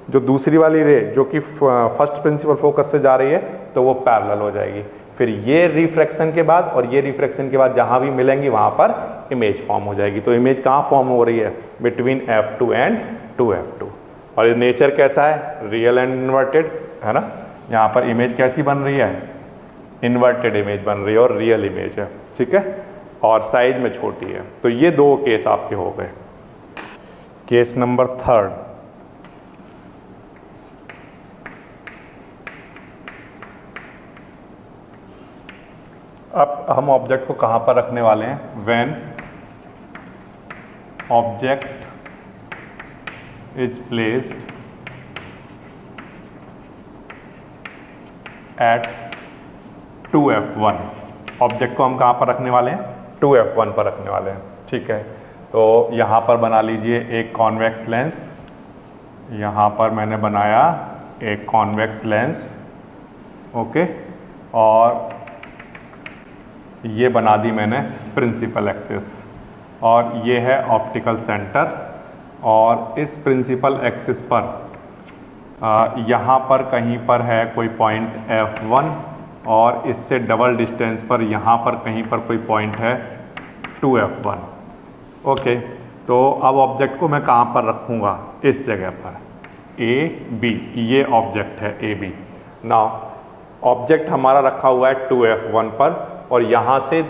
जो दूसरी वाली रे जो कि फर्स्ट प्रिंसिपल फोकस से जा रही है तो वो पैरेलल हो जाएगी। फिर ये रिफ्रैक्शन के बाद और ये रिफ्रैक्शन के बाद जहाँ भी मिलेंगी वहाँ पर इमेज फॉर्म हो जाएगी। तो इमेज कहाँ फॉर्म हो रही है, बिटवीन F2 एंड 2F2। और ये नेचर कैसा है, रियल एंड इन्वर्टेड, है ना। यहाँ पर इमेज कैसी बन रही है, इन्वर्टेड इमेज बन रही है और रियल इमेज है, ठीक है, और साइज में छोटी है। तो ये 2 केस आपके हो गए। केस नंबर 3, अब हम ऑब्जेक्ट को कहाँ पर रखने वाले हैं, when object is placed at 2F1। Object को हम कहाँ पर रखने वाले हैं, 2F1 पर रखने वाले हैं, ठीक है। तो यहाँ पर बना लीजिए एक कॉन्वेक्स लेंस, यहाँ पर मैंने बनाया एक कॉन्वेक्स लेंस, ओके, और ये बना दी मैंने प्रिंसिपल एक्सिस, और ये है ऑप्टिकल सेंटर। और इस प्रिंसिपल एक्सिस पर यहाँ पर कहीं पर है कोई पॉइंट F1, और इससे डबल डिस्टेंस पर यहाँ पर कहीं पर कोई पॉइंट है 2F1, ओके। तो अब ऑब्जेक्ट को मैं कहाँ पर रखूँगा, इस जगह पर AB, ये ऑब्जेक्ट है AB। नाउ ऑब्जेक्ट हमारा रखा हुआ है 2F1 पर, और यहाँ से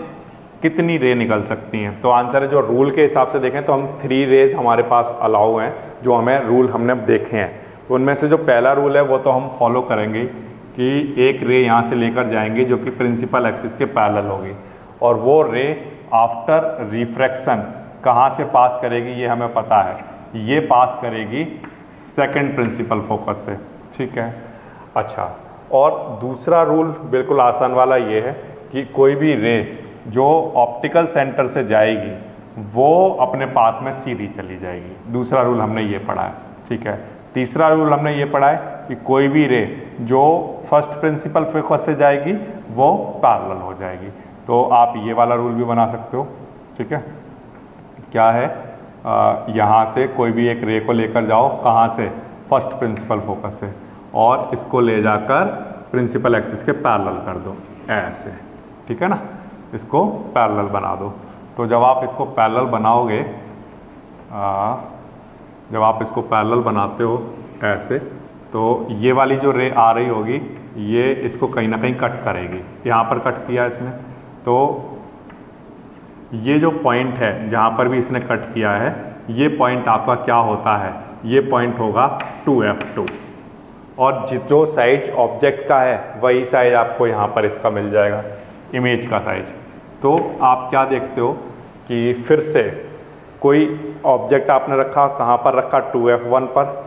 कितनी रे निकल सकती हैं, तो आंसर है, जो रूल के हिसाब से देखें तो हम 3 रेज हमारे पास अलाउ हैं, जो हमें रूल हमने देखे हैं। तो उनमें से जो पहला रूल है वो तो हम फॉलो करेंगे कि एक रे यहाँ से लेकर जाएंगे जो कि प्रिंसिपल एक्सिस के पैरेलल होगी, और वो रे आफ्टर रिफ्रैक्शन कहाँ से पास करेगी ये हमें पता है, ये पास करेगी सेकंड प्रिंसिपल फोकस से, ठीक है। अच्छा, और दूसरा रूल बिल्कुल आसान वाला ये है कि कोई भी रे जो ऑप्टिकल सेंटर से जाएगी वो अपने पाथ में सीधी चली जाएगी। दूसरा रूल हमने ये पढ़ा है, ठीक है। तीसरा रूल हमने ये पढ़ा है कि कोई भी रे जो फर्स्ट प्रिंसिपल फोकस से जाएगी वो पैरेलल हो जाएगी। तो आप ये वाला रूल भी बना सकते हो, ठीक है। क्या है यहाँ से कोई भी एक रे को लेकर जाओ, कहाँ से, फर्स्ट प्रिंसिपल फोकस से, और इसको ले जाकर प्रिंसिपल एक्सिस के पैरेलल कर दो ऐसे, ठीक है ना, इसको पैरेलल बना दो। तो जब आप इसको पैरेलल बनाओगे, जब आप इसको पैरेलल बनाते हो ऐसे, तो ये वाली जो रे आ रही होगी ये इसको कहीं ना कहीं कट करेगी। यहाँ पर कट किया इसने, तो ये जो पॉइंट है जहाँ पर भी इसने कट किया है, ये पॉइंट आपका क्या होता है, ये पॉइंट होगा 2F2, और जो साइज ऑब्जेक्ट का है वही साइज आपको यहाँ पर इसका मिल जाएगा, इमेज का साइज। तो आप क्या देखते हो कि फिर से कोई ऑब्जेक्ट आपने रखा, कहाँ पर रखा, 2F1 पर,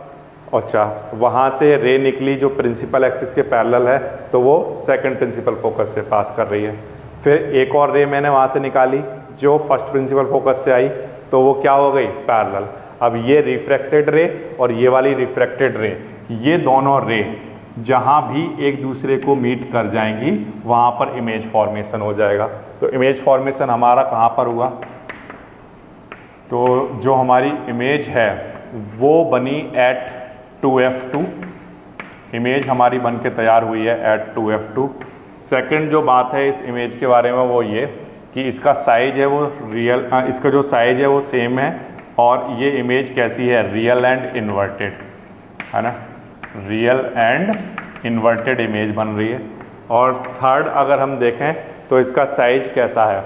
अच्छा वहाँ से रे निकली जो प्रिंसिपल एक्सिस के पैरेलल है, तो वो सेकंड प्रिंसिपल फोकस से पास कर रही है। फिर एक और रे मैंने वहाँ से निकाली जो फर्स्ट प्रिंसिपल फोकस से आई, तो वो क्या हो गई, पैरेलल। अब ये रिफ्रैक्टेड रे और ये वाली रिफ्रैक्टेड रे, ये दोनों रे जहाँ भी एक दूसरे को मीट कर जाएंगी वहाँ पर इमेज फॉर्मेशन हो जाएगा। तो इमेज फॉर्मेशन हमारा कहाँ पर हुआ, तो जो हमारी इमेज है वो बनी एट 2F2, इमेज हमारी बन के तैयार हुई है एट 2F2। सेकंड जो बात है इस इमेज के बारे में वो ये कि इसका साइज है वो रियल, इसका जो साइज है वो सेम है, और ये इमेज कैसी है, रियल एंड इन्वर्टेड, है ना, रियल एंड इन्वर्टेड इमेज बन रही है। और थर्ड अगर हम देखें तो इसका साइज कैसा है,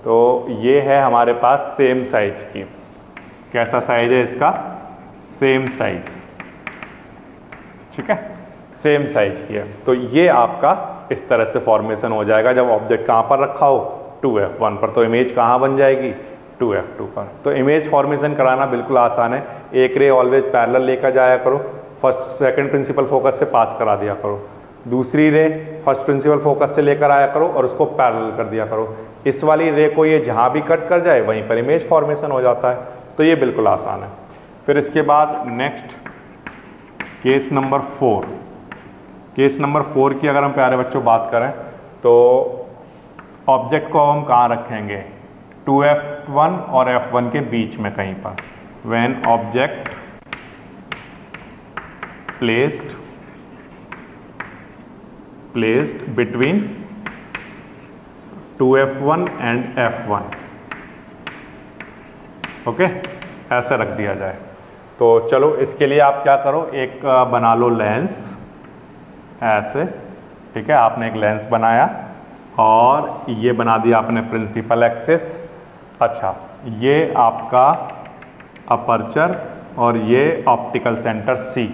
तो ये है हमारे पास सेम साइज की, कैसा साइज है इसका, सेम साइज, ठीक है, सेम साइज की है। तो ये आपका इस तरह से फॉर्मेशन हो जाएगा जब ऑब्जेक्ट कहाँ पर रखा हो, 2F1 पर, तो इमेज कहाँ बन जाएगी, 2F2 पर। तो इमेज फॉर्मेशन कराना बिल्कुल आसान है, एक रे ऑलवेज पैरेलल लेकर जाया करो, फर्स्ट सेकंड प्रिंसिपल फोकस से पास करा दिया करो, दूसरी रे फर्स्ट प्रिंसिपल फोकस से लेकर आया करो और उसको पैरेलल कर दिया करो। इस वाली रे को ये जहाँ भी कट कर जाए वहीं पर इमेज फॉर्मेशन हो जाता है। तो ये बिल्कुल आसान है। फिर इसके बाद next case number 4, case number 4 की अगर हम प्यारे बच्चों बात करें तो ऑब्जेक्ट को हम कहाँ रखेंगे, 2F1 और F1 के बीच में कहीं पर। When object placed between 2F1 and F1, okay, ऐसे रख दिया जाए। तो चलो इसके लिए आप क्या करो, एक बना लो लेंस ऐसे, ठीक है, आपने एक लेंस बनाया और ये बना दिया आपने प्रिंसिपल एक्सिस। अच्छा, ये आपका अपर्चर और ये ऑप्टिकल सेंटर C।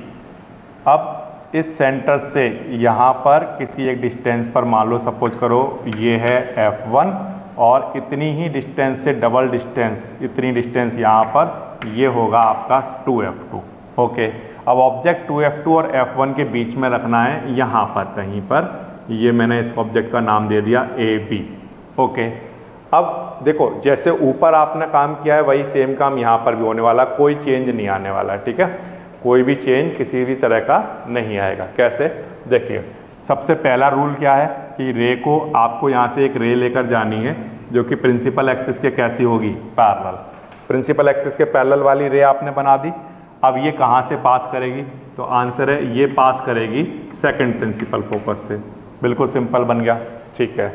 अब इस सेंटर से यहाँ पर किसी एक डिस्टेंस पर मान लो सपोज करो ये है F1 और इतनी ही डिस्टेंस से डबल डिस्टेंस, इतनी डिस्टेंस यहाँ पर ये होगा आपका 2F2, ओके। अब ऑब्जेक्ट 2F2 और F1 के बीच में रखना है यहाँ पर कहीं पर, ये मैंने इस ऑब्जेक्ट का नाम दे दिया AB, ओके। अब देखो जैसे ऊपर आपने काम किया है वही सेम काम यहाँ पर भी होने वाला, कोई चेंज नहीं आने वाला है, ठीक है, कोई भी चेंज किसी भी तरह का नहीं आएगा। कैसे, देखिए सबसे पहला रूल क्या है कि रे को आपको यहाँ से एक रे लेकर जानी है जो कि प्रिंसिपल एक्सिस के कैसी होगी, पैरेलल। प्रिंसिपल एक्सिस के पैरेलल वाली रे आपने बना दी। अब ये कहाँ से पास करेगी, तो आंसर है ये पास करेगी सेकंड प्रिंसिपल फोकस से, बिल्कुल सिंपल बन गया, ठीक है।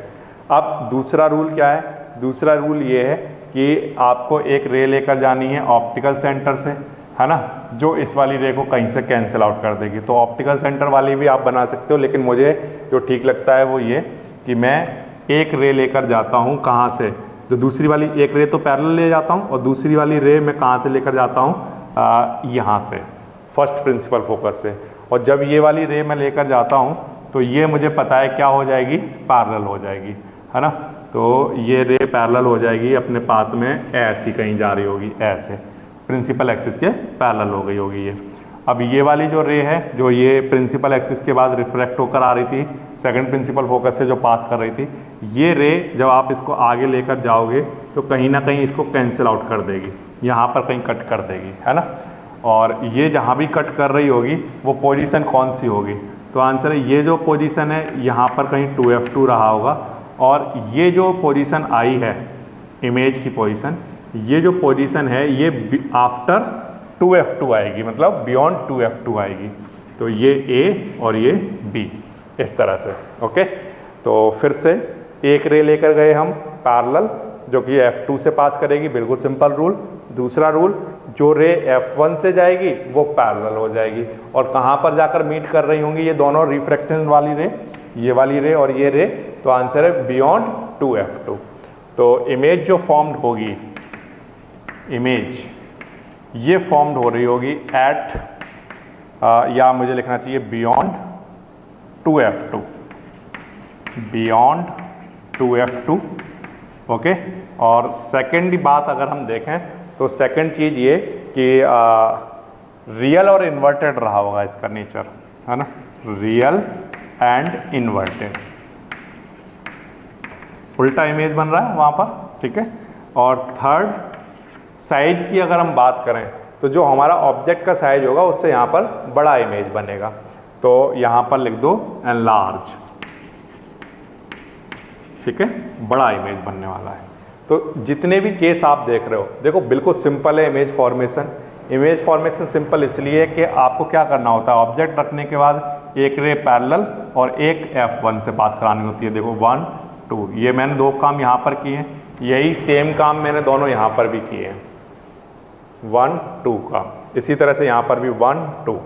अब दूसरा रूल क्या है, दूसरा रूल ये है कि आपको एक रे लेकर जानी है ऑप्टिकल सेंटर से, है ना, जो इस वाली रे को कहीं से कैंसिल आउट कर देगी। तो ऑप्टिकल सेंटर वाली भी आप बना सकते हो, लेकिन मुझे जो ठीक लगता है वो ये कि मैं एक रे लेकर जाता हूँ, कहाँ से, जो दूसरी वाली एक रे तो पैरेलल ले जाता हूँ और दूसरी वाली रे मैं कहाँ से लेकर जाता हूँ, यहाँ से फर्स्ट प्रिंसिपल फोकस से। और जब ये वाली रे मैं लेकर जाता हूँ तो ये मुझे पता है क्या हो जाएगी, पैरेलल हो जाएगी, है ना। तो ये रे पैरेलल हो जाएगी अपने पाथ में, ऐसी कहीं जा रही होगी, ऐसे प्रिंसिपल एक्सिस के पैरेलल हो गई होगी ये। अब ये वाली जो रे है जो ये प्रिंसिपल एक्सिस के बाद रिफ्रैक्ट होकर आ रही थी सेकंड प्रिंसिपल फोकस से जो पास कर रही थी, ये रे जब आप इसको आगे लेकर जाओगे तो कहीं ना कहीं इसको कैंसिल आउट कर देगी, यहाँ पर कहीं कट कर देगी, है ना। और ये जहाँ भी कट कर रही होगी वो पोजीशन कौन सी होगी, तो आंसर है ये जो पोजीशन है यहाँ पर कहीं 2F2 रहा होगा, और ये जो पोजीशन आई है इमेज की पोजीशन, ये जो पोजीशन है ये आफ्टर 2f2 आएगी, मतलब बियॉन्ड 2f2 आएगी। तो ये A और ये B इस तरह से। ओके, तो फिर से एक रे लेकर गए हम पैरेलल जो कि F2 से पास करेगी, बिल्कुल सिंपल रूल। दूसरा रूल, जो रे F1 से जाएगी वो पैरेलल हो जाएगी और कहाँ पर जाकर मीट कर रही होंगी ये दोनों रिफ्रैक्शन वाली रे, ये वाली रे और ये रे। तो आंसर है बियॉन्ड 2f2। तो इमेज जो फॉर्म्ड होगी, इमेज ये फॉर्म्ड हो रही होगी एट या मुझे लिखना चाहिए beyond 2f2, beyond 2f2। Okay, और सेकेंड बात अगर हम देखें तो सेकेंड चीज़ ये कि रियल और इन्वर्टेड रहा होगा इसका नेचर, है ना, रियल एंड इन्वर्टेड, उल्टा इमेज बन रहा है वहाँ पर। ठीक है, और थर्ड साइज की अगर हम बात करें तो जो हमारा ऑब्जेक्ट का साइज होगा उससे यहाँ पर बड़ा इमेज बनेगा। तो यहाँ पर लिख दो एनलार्ज। ठीक है, बड़ा इमेज बनने वाला है। तो जितने भी केस आप देख रहे हो, देखो बिल्कुल सिंपल है image formation. Image formation simple इसलिए कि आपको क्या करना होता है, ऑब्जेक्ट रखने के बाद एक रे पैरेलल और एक F1 से पास करानी होती है। देखो 1 2, ये मैंने दो काम यहाँ पर किए हैं, यही सेम काम मैंने दोनों यहाँ पर भी किए हैं, 1 2 का। इसी तरह से यहाँ पर भी 1 2।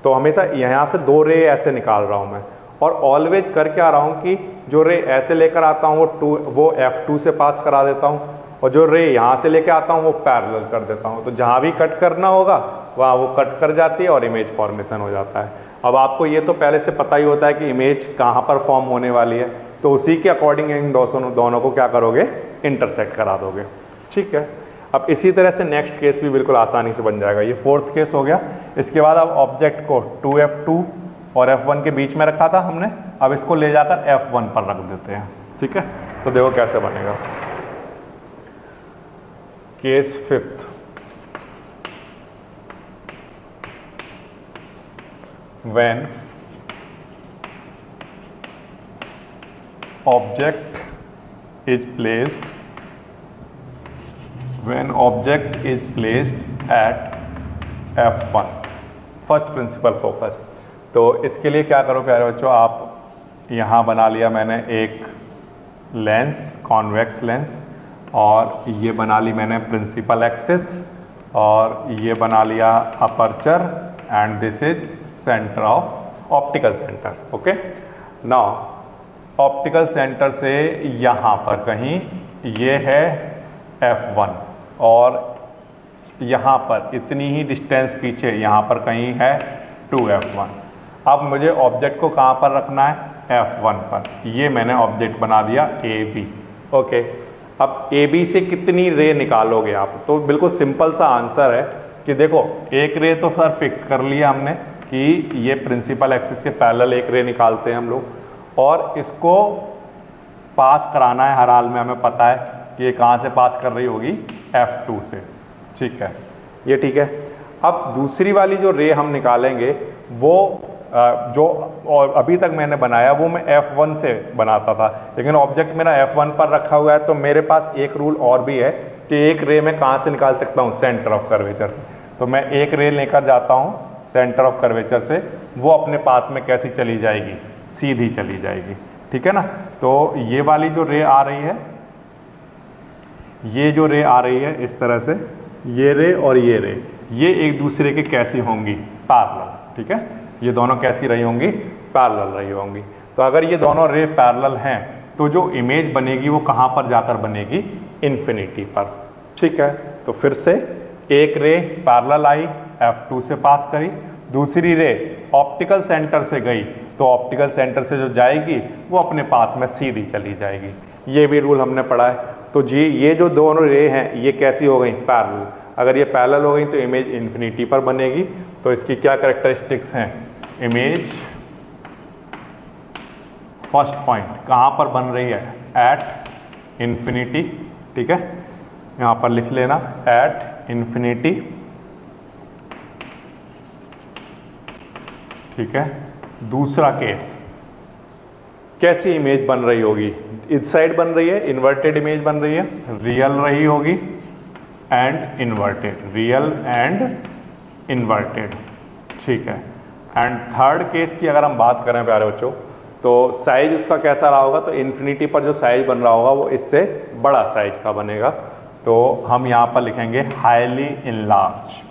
तो हमेशा यहाँ से दो रे ऐसे निकाल रहा हूँ मैं, और ऑलवेज कर क्या रहा हूँ कि जो रे ऐसे लेकर आता हूँ वो F2 से पास करा देता हूँ, और जो रे यहाँ से लेकर आता हूँ वो पैरेलल कर देता हूँ। तो जहाँ भी कट करना होगा वहाँ वो कट कर जाती है और इमेज फॉर्मेशन हो जाता है। अब आपको ये तो पहले से पता ही होता है कि इमेज कहाँ पर फॉर्म होने वाली है, तो उसी के अकॉर्डिंग इन दोनों को क्या करोगे, इंटरसेक्ट करा दोगे। ठीक है, अब इसी तरह से नेक्स्ट केस भी बिल्कुल आसानी से बन जाएगा। ये फोर्थ केस हो गया। इसके बाद अब ऑब्जेक्ट को 2f2 और F1 के बीच में रखा था हमने, अब इसको ले जाकर F1 पर रख देते हैं। ठीक है, तो देखो कैसे बनेगा। Case fifth, when object is placed at F1, first principle focus. तो इसके लिए क्या करो प्यारे बच्चों, आप यहाँ बना लिया मैंने एक लेंस, कॉन्वेक्स लेंस, और ये बना ली मैंने प्रिंसिपल एक्सिस, और ये बना लिया aperture, and this is centre of optical centre. Okay, now optical centre से यहाँ पर कहीं ये है F1 और यहाँ पर इतनी ही डिस्टेंस पीछे यहाँ पर कहीं है 2F1। अब मुझे ऑब्जेक्ट को कहाँ पर रखना है, F1 पर। ये मैंने ऑब्जेक्ट बना दिया AB। ओके, अब AB से कितनी रे निकालोगे आप, तो बिल्कुल सिंपल सा आंसर है कि देखो एक रे तो सर फिक्स कर लिया हमने कि ये प्रिंसिपल एक्सिस के पैरेलल एक रे निकालते हैं हम लोग, और इसको पास कराना है हर हाल में, हमें पता है कि ये कहाँ से पास कर रही होगी, F2 से। ठीक है, ये ठीक है। अब दूसरी वाली जो रे हम निकालेंगे वो जो और अभी तक मैंने बनाया वो मैं F1 से बनाता था, लेकिन ऑब्जेक्ट मेरा F1 पर रखा हुआ है। तो मेरे पास एक रूल और भी है कि एक रे मैं कहाँ से निकाल सकता हूँ, सेंटर ऑफ कर्वेचर से। तो मैं एक रे लेकर जाता हूँ सेंटर ऑफ कर्वेचर से, वो अपने पाथ में कैसी चली जाएगी, सीधी चली जाएगी। ठीक है ना। तो ये वाली जो रे आ रही है, ये जो रे आ रही है इस तरह से, ये रे और ये रे, ये एक दूसरे के कैसी होंगी, पैरेलल। ठीक है, ये दोनों कैसी रही होंगी, पैरेलल रही होंगी। तो अगर ये दोनों रे पैरेलल हैं तो जो इमेज बनेगी वो कहाँ पर जाकर बनेगी, इन्फिनिटी पर। ठीक है, तो फिर से एक रे पैरेलल आई, F2 से पास करी, दूसरी रे ऑप्टिकल सेंटर से गई, तो ऑप्टिकल सेंटर से जो जाएगी वो अपने पाथ में सीधी चली जाएगी। ये भी रूल हमने पढ़ा है। तो जी ये जो दोनों रे हैं ये कैसी हो गई, पैरेलल। अगर ये पैरेलल हो गई तो इमेज इन्फिनिटी पर बनेगी। तो इसकी क्या कैरेक्टरिस्टिक्स हैं, इमेज फर्स्ट पॉइंट कहाँ पर बन रही है, एट इन्फिनिटी। ठीक है, यहाँ पर लिख लेना एट इन्फिनिटी। ठीक है, दूसरा केस कैसी इमेज बन रही होगी, इस साइड बन रही है, इन्वर्टेड इमेज बन रही है, रियल रही होगी। And inverted, real and inverted, ठीक है। एंड थर्ड केस की अगर हम बात करें प्यारे बच्चों, तो साइज उसका कैसा रहा होगा, तो इन्फिनिटी पर जो साइज बन रहा होगा वो इससे बड़ा साइज का बनेगा। तो हम यहाँ पर लिखेंगे हाईली इनलार्ज,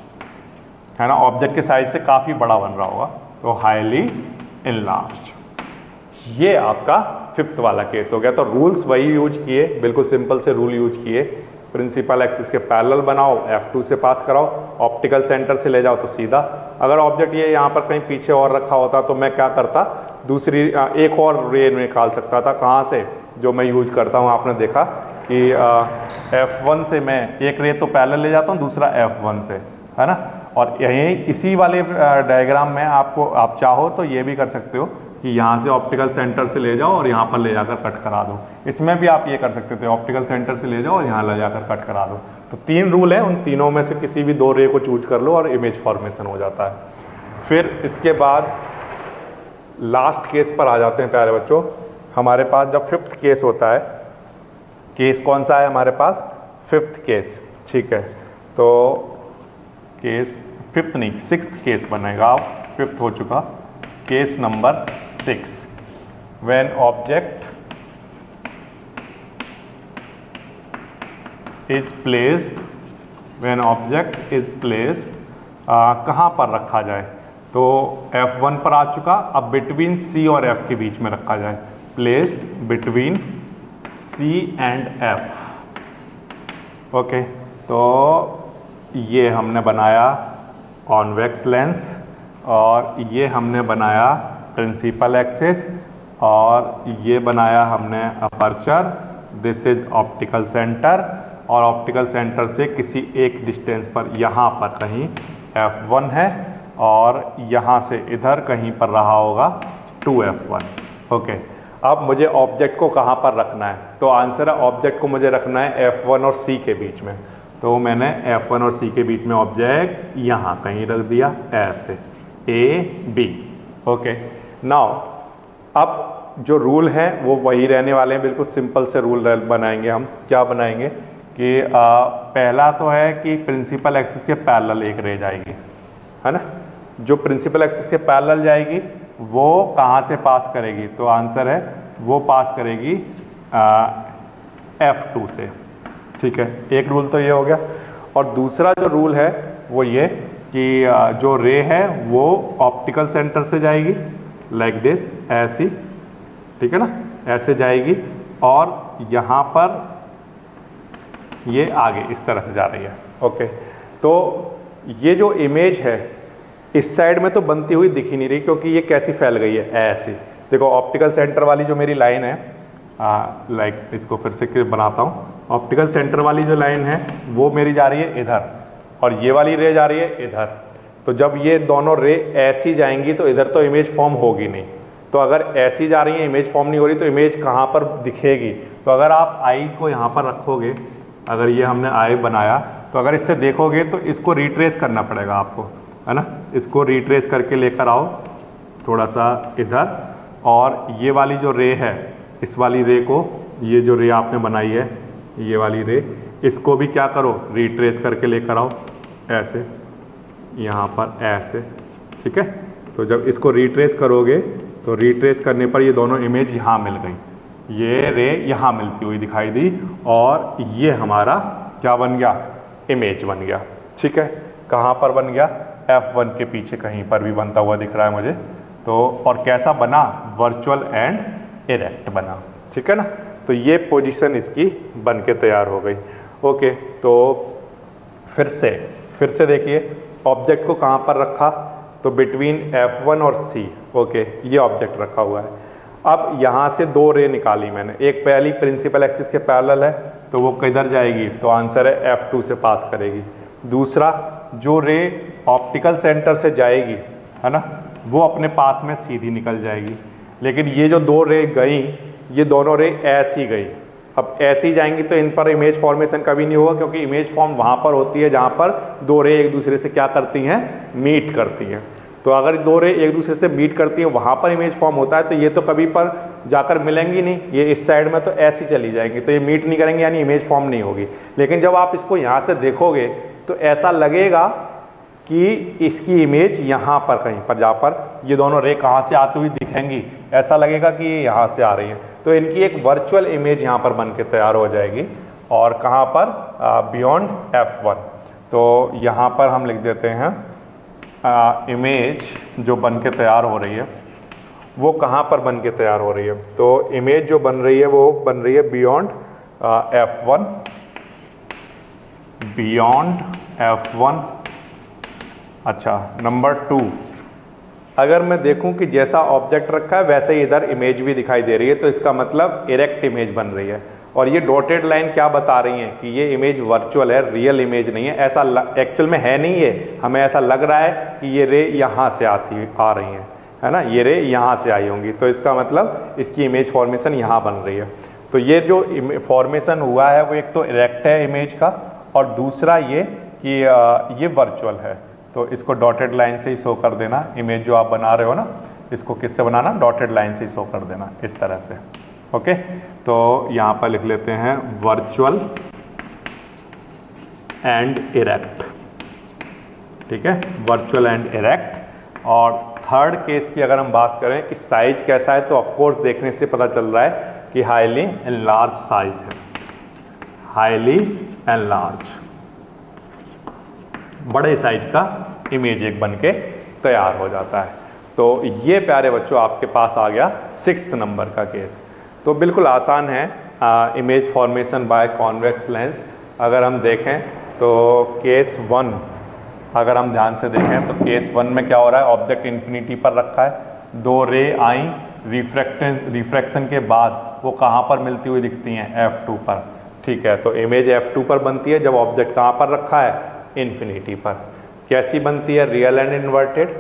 है ना, ऑब्जेक्ट के साइज से काफ़ी बड़ा बन रहा होगा, तो हाईली इनलार्ज। ये आपका फिफ्थ वाला केस हो गया। तो रूल्स वही यूज किए, बिल्कुल सिंपल से रूल यूज किए, प्रिंसिपल एक्सिस के पैरेलल बनाओ, F2 से पास कराओ, ऑप्टिकल सेंटर से ले जाओ तो सीधा। अगर ऑब्जेक्ट ये यहाँ पर कहीं पीछे और रखा होता तो मैं क्या करता, दूसरी एक और रे निकाल सकता था। कहाँ से, जो मैं यूज करता हूँ, आपने देखा कि F1 से मैं एक रे तो पैरेलल ले जाता हूँ, दूसरा F1 से, है ना। और यही इसी वाले डायग्राम में आपको, आप चाहो तो ये भी कर सकते हो कि यहाँ से ऑप्टिकल सेंटर से ले जाओ और यहाँ पर ले जाकर कट करा दो। इसमें भी आप ये कर सकते थे, ऑप्टिकल सेंटर से ले जाओ और यहाँ ले जाकर कट करा दो। तो तीन रूल हैं, उन तीनों में से किसी भी दो रे को चूज कर लो और इमेज फॉर्मेशन हो जाता है। फिर इसके बाद लास्ट केस पर आ जाते हैं प्यारे बच्चों। हमारे पास जब फिफ्थ केस होता है, केस कौन सा है हमारे पास, फिफ्थ केस, ठीक है। तो केस फिफ्थ नहीं, सिक्स्थ केस बनेगा। अब फिफ्थ हो चुका, case number 6, when object is placed, when object is placed, कहाँ पर रखा जाए, तो F1 पर आ चुका। अब बिटवीन C और F के बीच में रखा जाए, placed between C and F, okay. तो ये हमने बनाया कॉन्वेक्स लेंस और ये हमने बनाया प्रिंसिपल एक्सिस और ये बनाया हमने aperture, this is optical centre. और ऑप्टिकल सेंटर से किसी एक डिस्टेंस पर यहाँ पर कहीं F1 है और यहाँ से इधर कहीं पर रहा होगा 2F1, ओके। अब मुझे ऑब्जेक्ट को कहाँ पर रखना है, तो आंसर है ऑब्जेक्ट को मुझे रखना है F1 और C के बीच में। तो मैंने F1 और C के बीच में ऑब्जेक्ट यहाँ कहीं रख दिया, ऐसे A B, ओके। नाउ अब जो रूल है वो वही रहने वाले हैं, बिल्कुल सिंपल से रूल बनाएंगे हम। क्या बनाएंगे कि पहला तो है कि प्रिंसिपल एक्सिस के पैरेलल एक रे जाएगी, है ना। जो प्रिंसिपल एक्सिस के पैरेलल जाएगी वो कहाँ से पास करेगी, तो आंसर है वो पास करेगी F2 से, ठीक है। एक रूल तो ये हो गया। और दूसरा जो रूल है वो ये कि जो रे है वो ऑप्टिकल सेंटर से जाएगी लाइक दिस, ऐसी, ठीक है ना, ऐसे जाएगी और यहाँ पर ये आगे इस तरह से जा रही है, ओके। तो ये जो इमेज है इस साइड में तो बनती हुई दिख ही नहीं रही, क्योंकि ये कैसी फैल गई है, ऐसी। देखो ऑप्टिकल सेंटर वाली जो मेरी लाइन है, लाइक इसको फिर से बनाता हूँ। ऑप्टिकल सेंटर वाली जो लाइन है वो मेरी जा रही है इधर और ये वाली रे जा रही है इधर। तो जब ये दोनों रे ऐसी जाएंगी तो इधर तो इमेज फॉर्म होगी नहीं। तो अगर ऐसी जा रही है, इमेज फॉर्म नहीं हो रही, तो इमेज कहाँ पर दिखेगी, तो अगर आप आई को यहाँ पर रखोगे, अगर ये हमने आई बनाया तो अगर इससे देखोगे तो इसको रिट्रेस करना पड़ेगा आपको, है ना। इसको रिट्रेस करके लेकर आओ थोड़ा सा इधर, और ये वाली जो रे है, इस वाली रे को, ये जो रे आपने बनाई है ये वाली रे, इसको भी क्या करो, रिट्रेस करके लेकर आओ ऐसे, यहाँ पर ऐसे, ठीक है। तो जब इसको रिट्रेस करोगे तो रिट्रेस करने पर ये दोनों इमेज यहाँ मिल गई, ये रे यहाँ मिलती हुई दिखाई दी और ये हमारा क्या बन गया, इमेज बन गया, ठीक है। कहाँ पर बन गया, F1 के पीछे कहीं पर भी बनता हुआ दिख रहा है मुझे। तो और कैसा बना, वर्चुअल एंड इरेक्ट बना, ठीक है ना। तो ये पोजीशन इसकी बन के तैयार हो गई, ओके। तो फिर से देखिए ऑब्जेक्ट को कहाँ पर रखा, तो बिटवीन F1 और C, ओके, ये ऑब्जेक्ट रखा हुआ है। अब यहाँ से दो रे निकाली मैंने, एक पहली प्रिंसिपल एक्सिस के पैरेलल है तो वो किधर जाएगी, तो आंसर है F2 से पास करेगी। दूसरा जो रे ऑप्टिकल सेंटर से जाएगी, है ना, वो अपने पाथ में सीधी निकल जाएगी। लेकिन ये जो दो रे गई, ये दोनों रे ऐसी गई, अब ऐसी जाएंगी तो इन पर इमेज फॉर्मेशन कभी नहीं होगा, क्योंकि इमेज फॉर्म वहाँ पर होती है जहाँ पर दो रे एक दूसरे से क्या करती हैं, मीट करती हैं। तो अगर दो रे एक दूसरे से मीट करती हैं वहाँ पर इमेज फॉर्म होता है, तो ये तो कभी पर जाकर मिलेंगी नहीं, ये इस साइड में तो ऐसी चली जाएंगी, तो ये मीट नहीं करेंगे यानी इमेज फॉर्म नहीं होगी। लेकिन जब आप इसको यहाँ से देखोगे तो ऐसा लगेगा कि इसकी इमेज यहाँ पर कहीं पर, जहाँ पर ये दोनों रे कहाँ से आती हुई दिखेंगी, ऐसा लगेगा कि ये यहाँ से आ रही हैं। तो इनकी एक वर्चुअल इमेज यहाँ पर बन के तैयार हो जाएगी। और कहाँ पर, बियॉन्ड F1। तो यहाँ पर हम लिख देते हैं इमेज जो बन के तैयार हो रही है वो कहाँ पर बन के तैयार हो रही है। तो इमेज जो बन रही है वो बन रही है बियॉन्ड F1, बियॉन्ड F1। अच्छा, नंबर 2, अगर मैं देखूं कि जैसा ऑब्जेक्ट रखा है वैसे ही इधर इमेज भी दिखाई दे रही है, तो इसका मतलब इरेक्ट इमेज बन रही है। और ये डॉटेड लाइन क्या बता रही है कि ये इमेज वर्चुअल है, रियल इमेज नहीं है। ऐसा एक्चुअल में है नहीं, ये हमें ऐसा लग रहा है कि ये रे यहाँ से आ रही हैं, है ना, ये रे यहाँ से आई होंगी, तो इसका मतलब इसकी इमेज फॉर्मेशन यहाँ बन रही है। तो ये जो फॉर्मेशन हुआ है वो एक तो इरेक्ट है इमेज का, और दूसरा ये कि ये वर्चुअल है। तो इसको डॉटेड लाइन से ही शो कर देना, इमेज जो आप बना रहे हो ना, इसको किससे बनाना, डॉटेड लाइन से ही शो कर देना इस तरह से। ओके, तो यहाँ पर लिख लेते हैं वर्चुअल एंड इरेक्ट, ठीक है, वर्चुअल एंड इरेक्ट। और थर्ड केस की अगर हम बात करें कि साइज कैसा है, तो ऑफकोर्स देखने से पता चल रहा है कि हाईली एनलार्ज साइज है, हाईली एनलार्ज, बड़े साइज का इमेज एक बन के तैयार हो जाता है। तो ये प्यारे बच्चों आपके पास आ गया 6th नंबर का केस। तो बिल्कुल आसान है image formation by convex lens. अगर हम देखें तो केस 1 अगर हम ध्यान से देखें तो केस 1 में क्या हो रहा है, ऑब्जेक्ट इन्फिनिटी पर रखा है, 2 रे आई, रिफ्रैक्शन के बाद वो कहाँ पर मिलती हुई दिखती हैं, F2 पर, ठीक है। तो इमेज F2 पर बनती है जब ऑब्जेक्ट कहाँ पर रखा है, इन्फिनिटी पर। कैसी बनती है, रियल एंड इन्वर्टेड,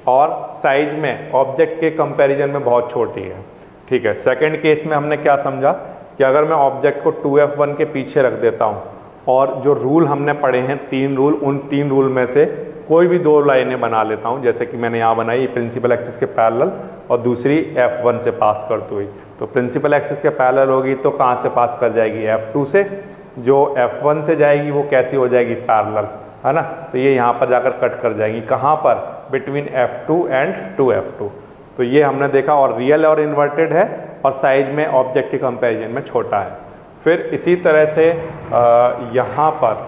और साइज में ऑब्जेक्ट के कंपैरिजन में बहुत छोटी है, ठीक है। सेकंड केस में हमने क्या समझा कि अगर मैं ऑब्जेक्ट को 2F1 के पीछे रख देता हूँ और जो रूल हमने पढ़े हैं 3 रूल, उन 3 रूल में से कोई भी 2 लाइनें बना लेता हूँ, जैसे कि मैंने यहाँ बनाई प्रिंसिपल एक्सिस के पैरेलल और दूसरी F1 से पास करती हुई। तो प्रिंसिपल एक्सिस के पैरेलल होगी तो कहाँ से पास कर जाएगी, F2 से। जो F1 से जाएगी वो कैसी हो जाएगी, पैरेलल, है ना। तो ये यहाँ पर जाकर कट कर जाएंगी, कहाँ पर, बिटवीन F2 एंड 2F2। तो ये हमने देखा, और रियल और इन्वर्टेड है और साइज में ऑब्जेक्ट के कंपैरिजन में छोटा है। फिर इसी तरह से यहाँ पर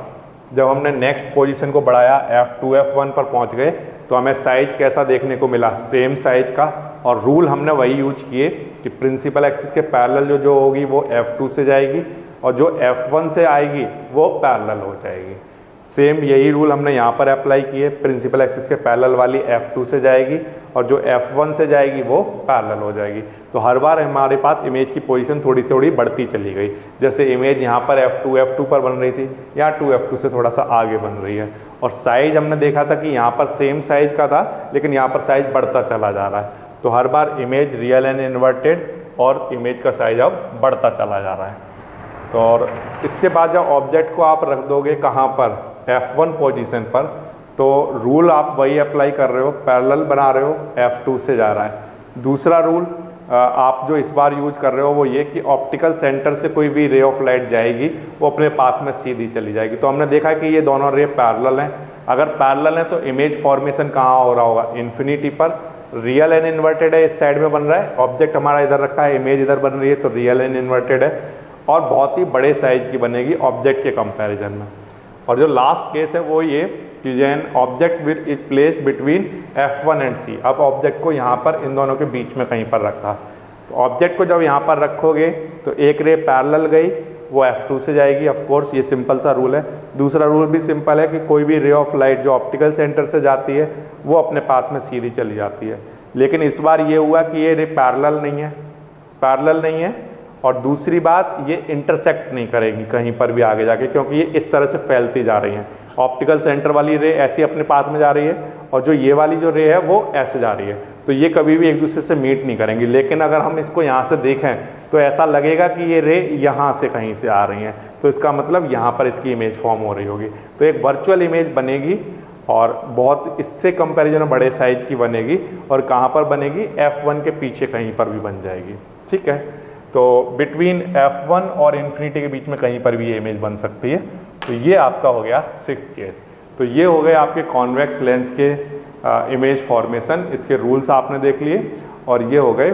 जब हमने नेक्स्ट पोजीशन को बढ़ाया, F2 F1 पर पहुँच गए, तो हमें साइज कैसा देखने को मिला, सेम साइज का। और रूल हमने वही यूज किए कि प्रिंसिपल एक्सिस के पैरेलल जो होगी वो F2 से जाएगी और जो F1 से आएगी वो पैरेलल हो जाएगी। सेम यही रूल हमने यहाँ पर अप्लाई किए, प्रिंसिपल एक्सिस के पैरेलल वाली F2 से जाएगी और जो F1 से जाएगी वो पैरेलल हो जाएगी। तो हर बार हमारे पास इमेज की पोजीशन थोड़ी से थोड़ी बढ़ती चली गई। जैसे इमेज यहाँ पर F2 पर बन रही थी, यहाँ 2F2 से थोड़ा सा आगे बन रही है। और साइज हमने देखा था कि यहाँ पर सेम साइज का था, लेकिन यहाँ पर साइज बढ़ता चला जा रहा है। तो हर बार इमेज रियल एंड इन्वर्टेड और इमेज का साइज अब बढ़ता चला जा रहा है। तो और इसके बाद जब ऑब्जेक्ट को आप रख दोगे कहाँ पर, F1 पोजीशन पर, तो रूल आप वही अप्लाई कर रहे हो, पैरेलल बना रहे हो, F2 से जा रहा है। दूसरा रूल आप जो इस बार यूज कर रहे हो वो ये कि ऑप्टिकल सेंटर से कोई भी रे ऑफ लाइट जाएगी वो अपने पाथ में सीधी चली जाएगी। तो हमने देखा कि ये दोनों रे पैरेलल हैं। अगर पैरेलल है तो इमेज फॉर्मेशन कहाँ हो रहा होगा, इन्फिनिटी पर। रियल एंड इन्वर्टेड है, इस साइड में बन रहा है, ऑब्जेक्ट हमारा इधर रखा है, इमेज इधर बन रही है, तो रियल एंड इन्वर्टेड है और बहुत ही बड़े साइज की बनेगी ऑब्जेक्ट के कंपैरिजन में। और जो लास्ट केस है वो ये कि Jain object with is placed between F1 and C। अब ऑब्जेक्ट को यहाँ पर इन दोनों के बीच में कहीं पर रखा, तो ऑब्जेक्ट को जब यहाँ पर रखोगे तो एक रे पैरेलल गई, वो F2 से जाएगी, ऑफ कोर्स ये सिंपल सा रूल है। दूसरा रूल भी सिंपल है कि कोई भी रे ऑफ लाइट जो ऑप्टिकल सेंटर से जाती है वो अपने पाथ में सीधी चली जाती है। लेकिन इस बार ये हुआ कि ये रे पैरेलल नहीं है, और दूसरी बात ये इंटरसेक्ट नहीं करेगी कहीं पर भी आगे जाके, क्योंकि ये इस तरह से फैलती जा रही हैं। ऑप्टिकल सेंटर वाली रे ऐसी अपने पाथ में जा रही है और जो ये वाली जो रे है वो ऐसे जा रही है, तो ये कभी भी एक दूसरे से मीट नहीं करेंगी। लेकिन अगर हम इसको यहाँ से देखें तो ऐसा लगेगा कि ये रे यहाँ से कहीं से आ रही हैं, तो इसका मतलब यहाँ पर इसकी इमेज फॉर्म हो रही होगी। तो एक वर्चुअल इमेज बनेगी और बहुत इससे कंपैरिजन में बड़े साइज की बनेगी, और कहाँ पर बनेगी, F1 के पीछे कहीं पर भी बन जाएगी। ठीक है। तो बिटवीन F1 और इन्फिनिटी के बीच में कहीं पर भी ये इमेज बन सकती है। तो ये आपका हो गया 6th केस। तो ये हो गए आपके कॉन्वेक्स लेंस के इमेज फॉर्मेशन, इसके रूल्स आपने देख लिए, और ये हो गए